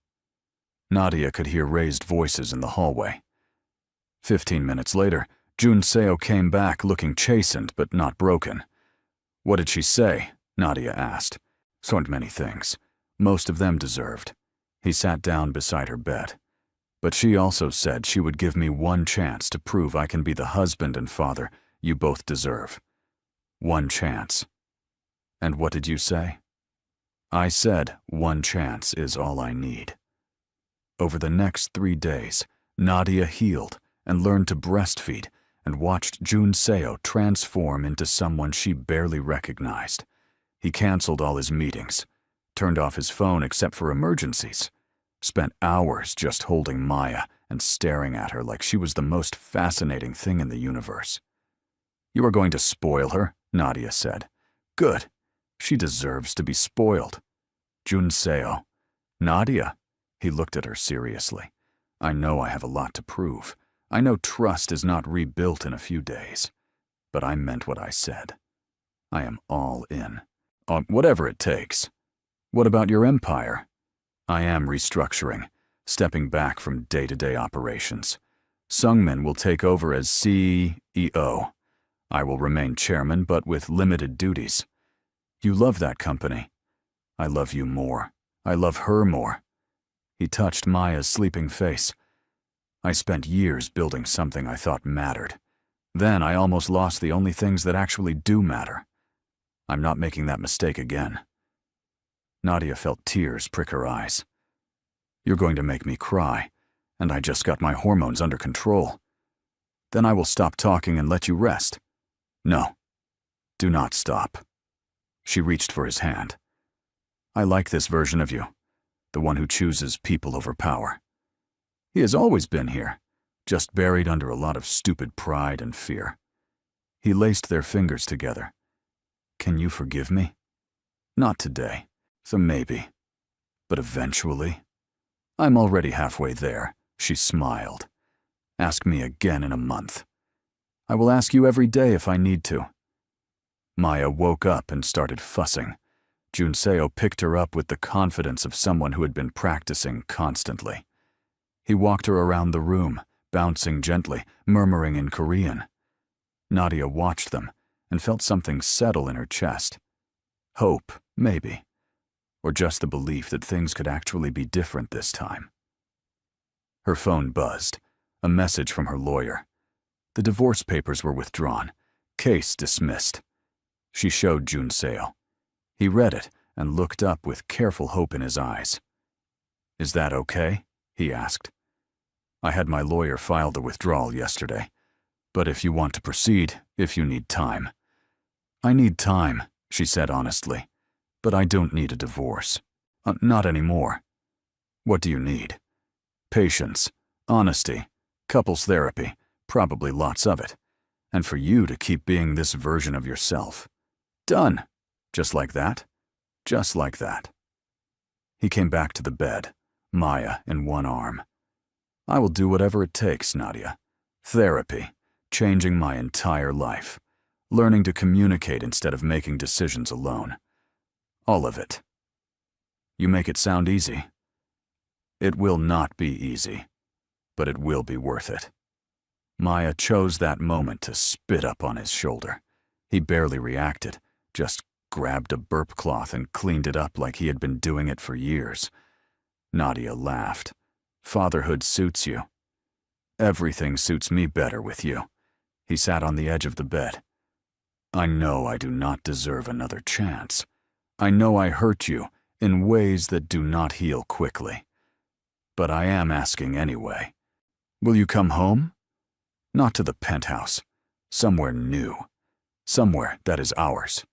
Nadia could hear raised voices in the hallway. 15 minutes later, Yoon Seo came back looking chastened but not broken. What did she say? Nadia asked. So many things. Most of them deserved. He sat down beside her bed. But she also said she would give me one chance to prove I can be the husband and father you both deserve. One chance. And what did you say? I said one chance is all I need. Over the next 3 days, Nadia healed and learned to breastfeed and watched Yoon Seo transform into someone she barely recognized. He canceled all his meetings, turned off his phone except for emergencies, spent hours just holding Maya and staring at her like she was the most fascinating thing in the universe. You are going to spoil her, Nadia said. Good. She deserves to be spoiled. Yoon Seo. Nadia. He looked at her seriously. I know I have a lot to prove. I know trust is not rebuilt in a few days. But I meant what I said. I am all in. On whatever it takes. What about your empire? I am restructuring, stepping back from day-to-day operations. Sungmin will take over as CEO. I will remain chairman, but with limited duties. You love that company. I love you more. I love her more. He touched Maya's sleeping face. I spent years building something I thought mattered. Then I almost lost the only things that actually do matter. I'm not making that mistake again. Nadia felt tears prick her eyes. You're going to make me cry, and I just got my hormones under control. Then I will stop talking and let you rest. No, do not stop. She reached for his hand. I like this version of you, the one who chooses people over power. He has always been here, just buried under a lot of stupid pride and fear. He laced their fingers together. Can you forgive me? Not today, so maybe. But eventually? I'm already halfway there, she smiled. Ask me again in a month. I will ask you every day if I need to. Maya woke up and started fussing. Junseo picked her up with the confidence of someone who had been practicing constantly. He walked her around the room, bouncing gently, murmuring in Korean. Nadia watched them and felt something settle in her chest. Hope, maybe. Or just the belief that things could actually be different this time. Her phone buzzed. A message from her lawyer. The divorce papers were withdrawn. Case dismissed. She showed Junseo. He read it and looked up with careful hope in his eyes. Is that okay? He asked. I had my lawyer file the withdrawal yesterday. But if you want to proceed, if you need time. I need time, she said honestly. But I don't need a divorce. Not anymore. What do you need? Patience, honesty, couples therapy, probably lots of it. And for you to keep being this version of yourself. Done. Just like that? Just like that. He came back to the bed, Maya in one arm. I will do whatever it takes, Nadia. Therapy, changing my entire life, learning to communicate instead of making decisions alone. All of it. You make it sound easy. It will not be easy, but it will be worth it. Maya chose that moment to spit up on his shoulder. He barely reacted, just grabbed a burp cloth and cleaned it up like he had been doing it for years. Nadia laughed. Fatherhood suits you. Everything suits me better with you. He sat on the edge of the bed. I know I do not deserve another chance. I know I hurt you in ways that do not heal quickly. But I am asking anyway. Will you come home? Not to the penthouse. Somewhere new. Somewhere that is ours.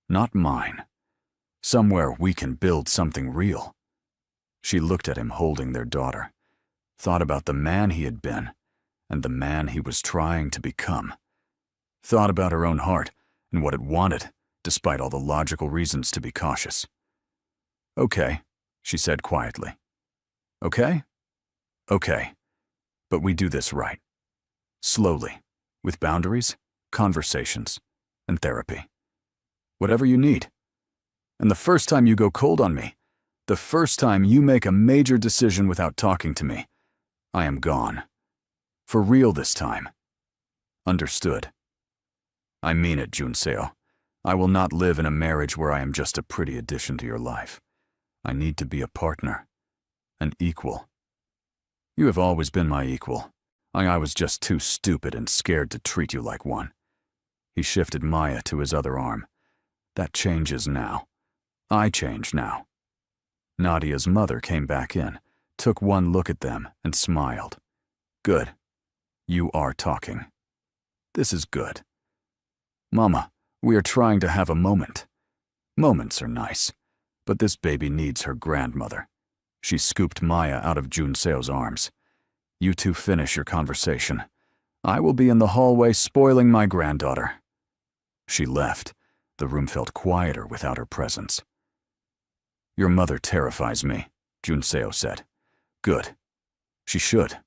Not mine. Somewhere we can build something real. She looked at him holding their daughter. Thought about the man he had been and the man he was trying to become. Thought about her own heart and what it wanted, despite all the logical reasons to be cautious. Okay, she said quietly. Okay? Okay. But we do this right. Slowly, with boundaries, conversations, and therapy. Whatever you need. And the first time you go cold on me, the first time you make a major decision without talking to me, I am gone. For real this time. Understood. I mean it, Junseo. I will not live in a marriage where I am just a pretty addition to your life. I need to be a partner. An equal. You have always been my equal. I was just too stupid and scared to treat you like one. He shifted Maya to his other arm. That changes now. I change now. Nadia's mother came back in, took one look at them, and smiled. Good. You are talking. This is good. Mama, we are trying to have a moment. Moments are nice, but this baby needs her grandmother. She scooped Maya out of Junseo's arms. You two finish your conversation. I will be in the hallway spoiling my granddaughter. She left. The room felt quieter without her presence. Your mother terrifies me, Junseo said. Good. She should.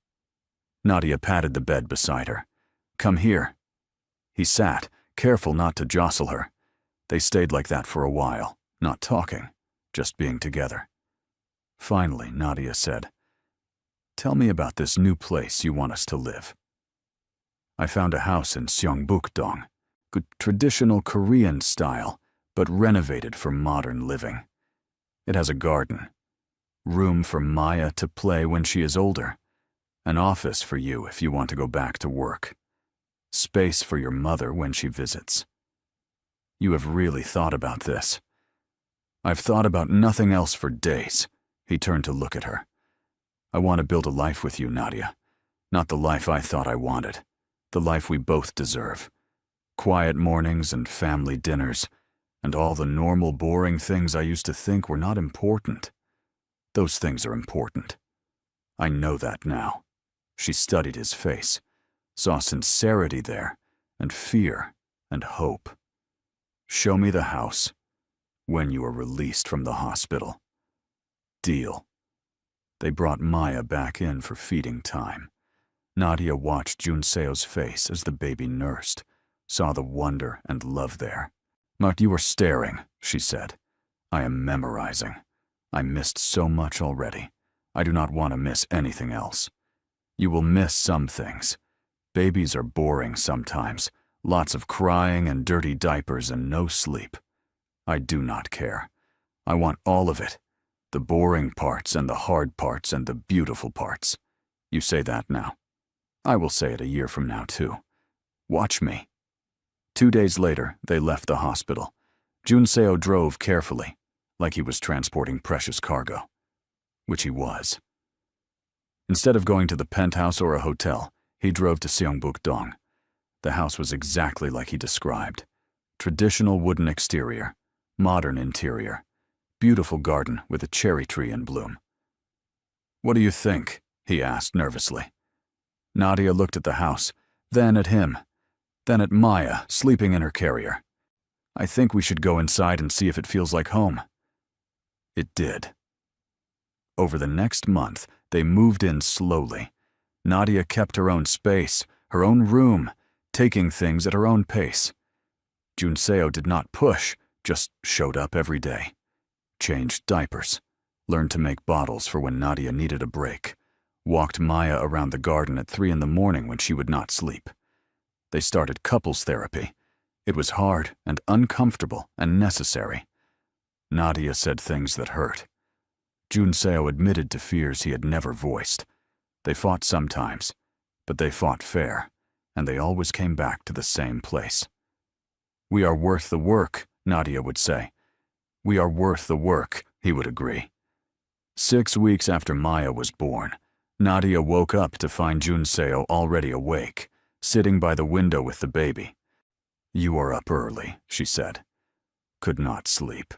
Nadia patted the bed beside her. Come here. He sat, careful not to jostle her. They stayed like that for a while, not talking, just being together. Finally, Nadia said, Tell me about this new place you want us to live. I found a house in Seongbuk-dong, good traditional Korean style, but renovated for modern living. It has a garden, room for Maya to play when she is older, an office for you if you want to go back to work, space for your mother when she visits. You have really thought about this. I've thought about nothing else for days. He turned to look at her. I want to build a life with you, Nadia. Not the life I thought I wanted. The life we both deserve. Quiet mornings and family dinners, and all the normal, boring things I used to think were not important. Those things are important. I know that now. She studied his face, saw sincerity there, and fear, and hope. Show me the house when you are released from the hospital. Deal. They brought Maya back in for feeding time. Nadia watched Junseo's face as the baby nursed, saw the wonder and love there. "But you are staring," she said. "I am memorizing. I missed so much already. I do not want to miss anything else. You will miss some things. Babies are boring sometimes. Lots of crying and dirty diapers and no sleep. I do not care. I want all of it. The boring parts and the hard parts and the beautiful parts. You say that now. I will say it a year from now, too. Watch me." 2 days later, they left the hospital. Junseo drove carefully, like he was transporting precious cargo, which he was. Instead of going to the penthouse or a hotel, he drove to Seongbuk-dong. The house was exactly like he described. Traditional wooden exterior, modern interior, beautiful garden with a cherry tree in bloom. "What do you think?" he asked nervously. Nadia looked at the house, then at him, then at Maya sleeping in her carrier. "I think we should go inside and see if it feels like home." It did. Over the next month, they moved in slowly. Nadia kept her own space, her own room, taking things at her own pace. Junseo did not push, just showed up every day. Changed diapers, learned to make bottles for when Nadia needed a break, walked Maya around the garden at 3 in the morning when she would not sleep. They started couples therapy. It was hard and uncomfortable and necessary. Nadia said things that hurt. Junseo admitted to fears he had never voiced. They fought sometimes, but they fought fair, and they always came back to the same place. "We are worth the work," Nadia would say. "We are worth the work," he would agree. 6 weeks after Maya was born, Nadia woke up to find Junseo already awake, sitting by the window with the baby. "You are up early," she said. Could not sleep.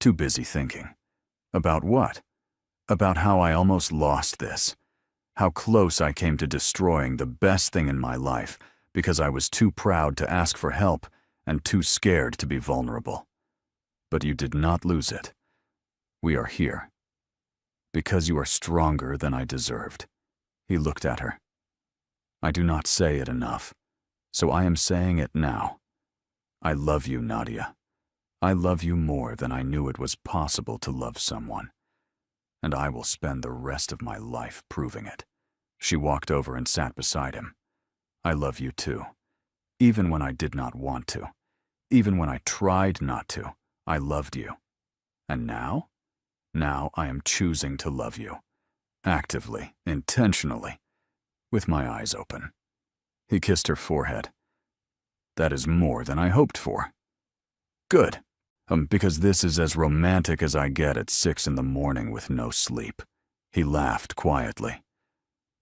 Too busy thinking. About what? About how I almost lost this. How close I came to destroying the best thing in my life because I was too proud to ask for help and too scared to be vulnerable. But you did not lose it. We are here. Because you are stronger than I deserved." He looked at her. "I do not say it enough, so I am saying it now. I love you, Nadia. I love you more than I knew it was possible to love someone. And I will spend the rest of my life proving it." She walked over and sat beside him. "I love you too. Even when I did not want to. Even when I tried not to, I loved you. And now? Now I am choosing to love you. Actively, intentionally, with my eyes open." He kissed her forehead. "That is more than I hoped for." "Good. Because this is as romantic as I get at 6 in the morning with no sleep." He laughed quietly.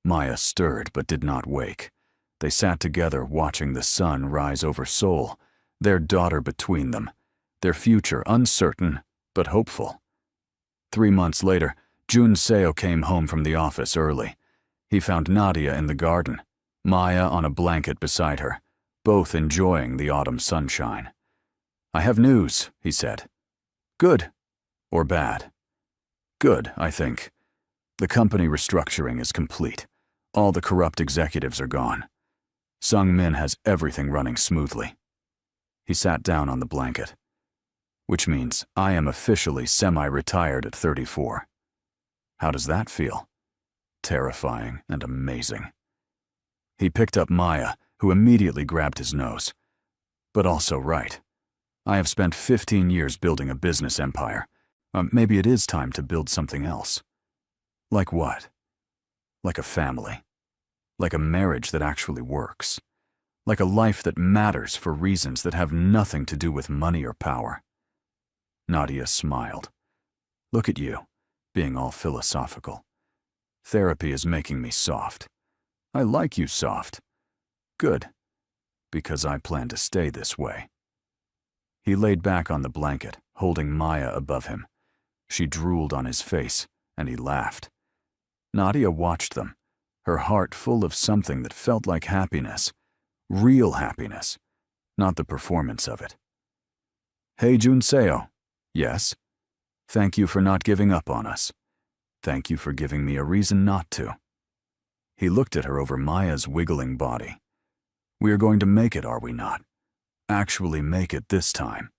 Maya stirred but did not wake. They sat together watching the sun rise over Seoul, their daughter between them, their future uncertain but hopeful. 3 months later, Junseo came home from the office early. He found Nadia in the garden, Maya on a blanket beside her, both enjoying the autumn sunshine. "I have news," he said. "Good or bad?" "Good, I think. The company restructuring is complete. All the corrupt executives are gone. Sung-min has everything running smoothly." He sat down on the blanket. "Which means I am officially semi-retired at 34. How does that feel?" "Terrifying and amazing." He picked up Maya, who immediately grabbed his nose. "But also right. I have spent 15 years building a business empire. Maybe it is time to build something else. Like what? Like a family. Like a marriage that actually works. Like a life that matters for reasons that have nothing to do with money or power. Nadia smiled. Look at you, being all philosophical. Therapy is making me soft. I like you soft. Good, because I plan to stay this way. He laid back on the blanket, holding Maya above him. She drooled on his face, and he laughed. Nadia watched them, her heart full of something that felt like happiness. Real happiness, not the performance of it. Hey, Junseo. Yes? Thank you for not giving up on us. Thank you for giving me a reason not to. He looked at her over Maya's wiggling body. We are going to make it, are we not? Actually make it this time.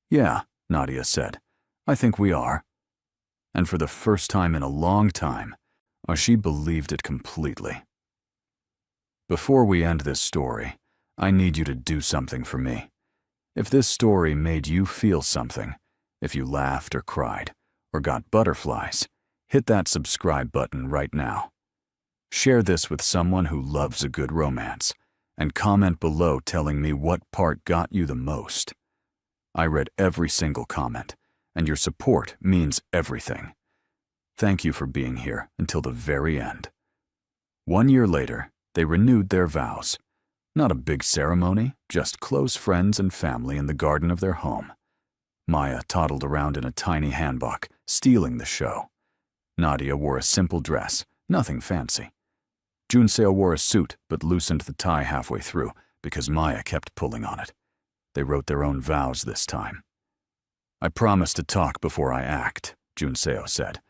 Yeah, Nadia said. I think we are. And for the first time in a long time, she believed it completely. Before we end this story, I need you to do something for me. If this story made you feel something, if you laughed or cried, or got butterflies, hit that subscribe button right now. Share this with someone who loves a good romance, and comment below telling me what part got you the most. I read every single comment, and your support means everything. Thank you for being here until the very end. 1 year later, they renewed their vows. Not a big ceremony, just close friends and family in the garden of their home. Maya toddled around in a tiny hanbok, stealing the show. Nadia wore a simple dress, nothing fancy. Junseo wore a suit but loosened the tie halfway through because Maya kept pulling on it. They wrote their own vows this time. I promise to talk before I act, Junseo said.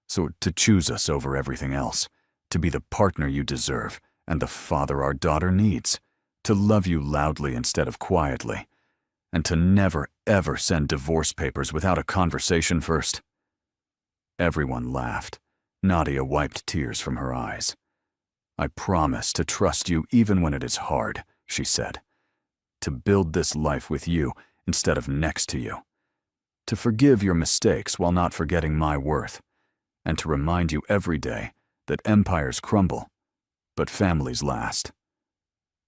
So to choose us over everything else, to be the partner you deserve and the father our daughter needs, to love you loudly instead of quietly, and to never ever send divorce papers without a conversation first. Everyone laughed. Nadia wiped tears from her eyes. I promise to trust you even when it is hard, she said. To build this life with you instead of next to you. To forgive your mistakes while not forgetting my worth. And to remind you every day that empires crumble, but families last.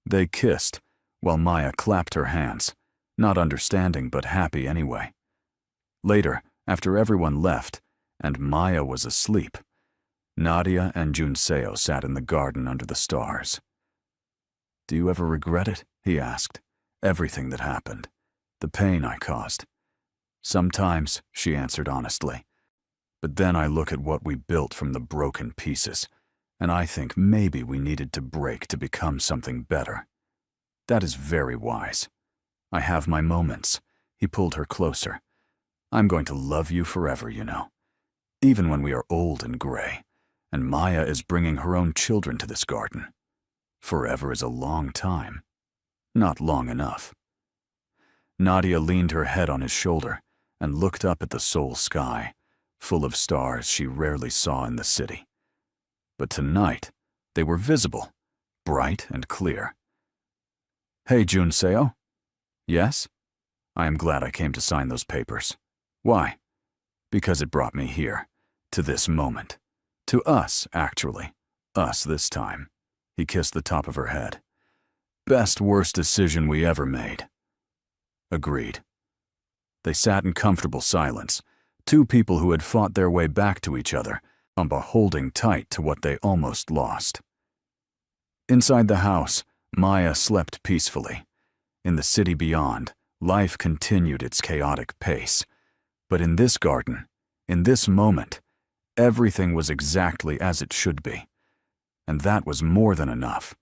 They kissed, while Maya clapped her hands, not understanding but happy anyway. Later, after everyone left, and Maya was asleep, Nadia and Junseo sat in the garden under the stars. Do you ever regret it? He asked. Everything that happened. The pain I caused. Sometimes, she answered honestly. But then I look at what we built from the broken pieces, and I think maybe we needed to break to become something better. That is very wise. I have my moments. He pulled her closer. I'm going to love you forever, you know. Even when we are old and gray, and Maya is bringing her own children to this garden. Forever is a long time. Not long enough. Nadia leaned her head on his shoulder and looked up at the Seoul sky, full of stars she rarely saw in the city. But tonight, they were visible, bright and clear. Hey, Junseo? Yes? I am glad I came to sign those papers. Why? Because it brought me here, to this moment. To us, actually. Us this time. He kissed the top of her head. Best worst decision we ever made. Agreed. They sat in comfortable silence, two people who had fought their way back to each other, holding tight to what they almost lost. Inside the house, Maya slept peacefully. In the city beyond, life continued its chaotic pace. But in this garden, in this moment, everything was exactly as it should be. And that was more than enough.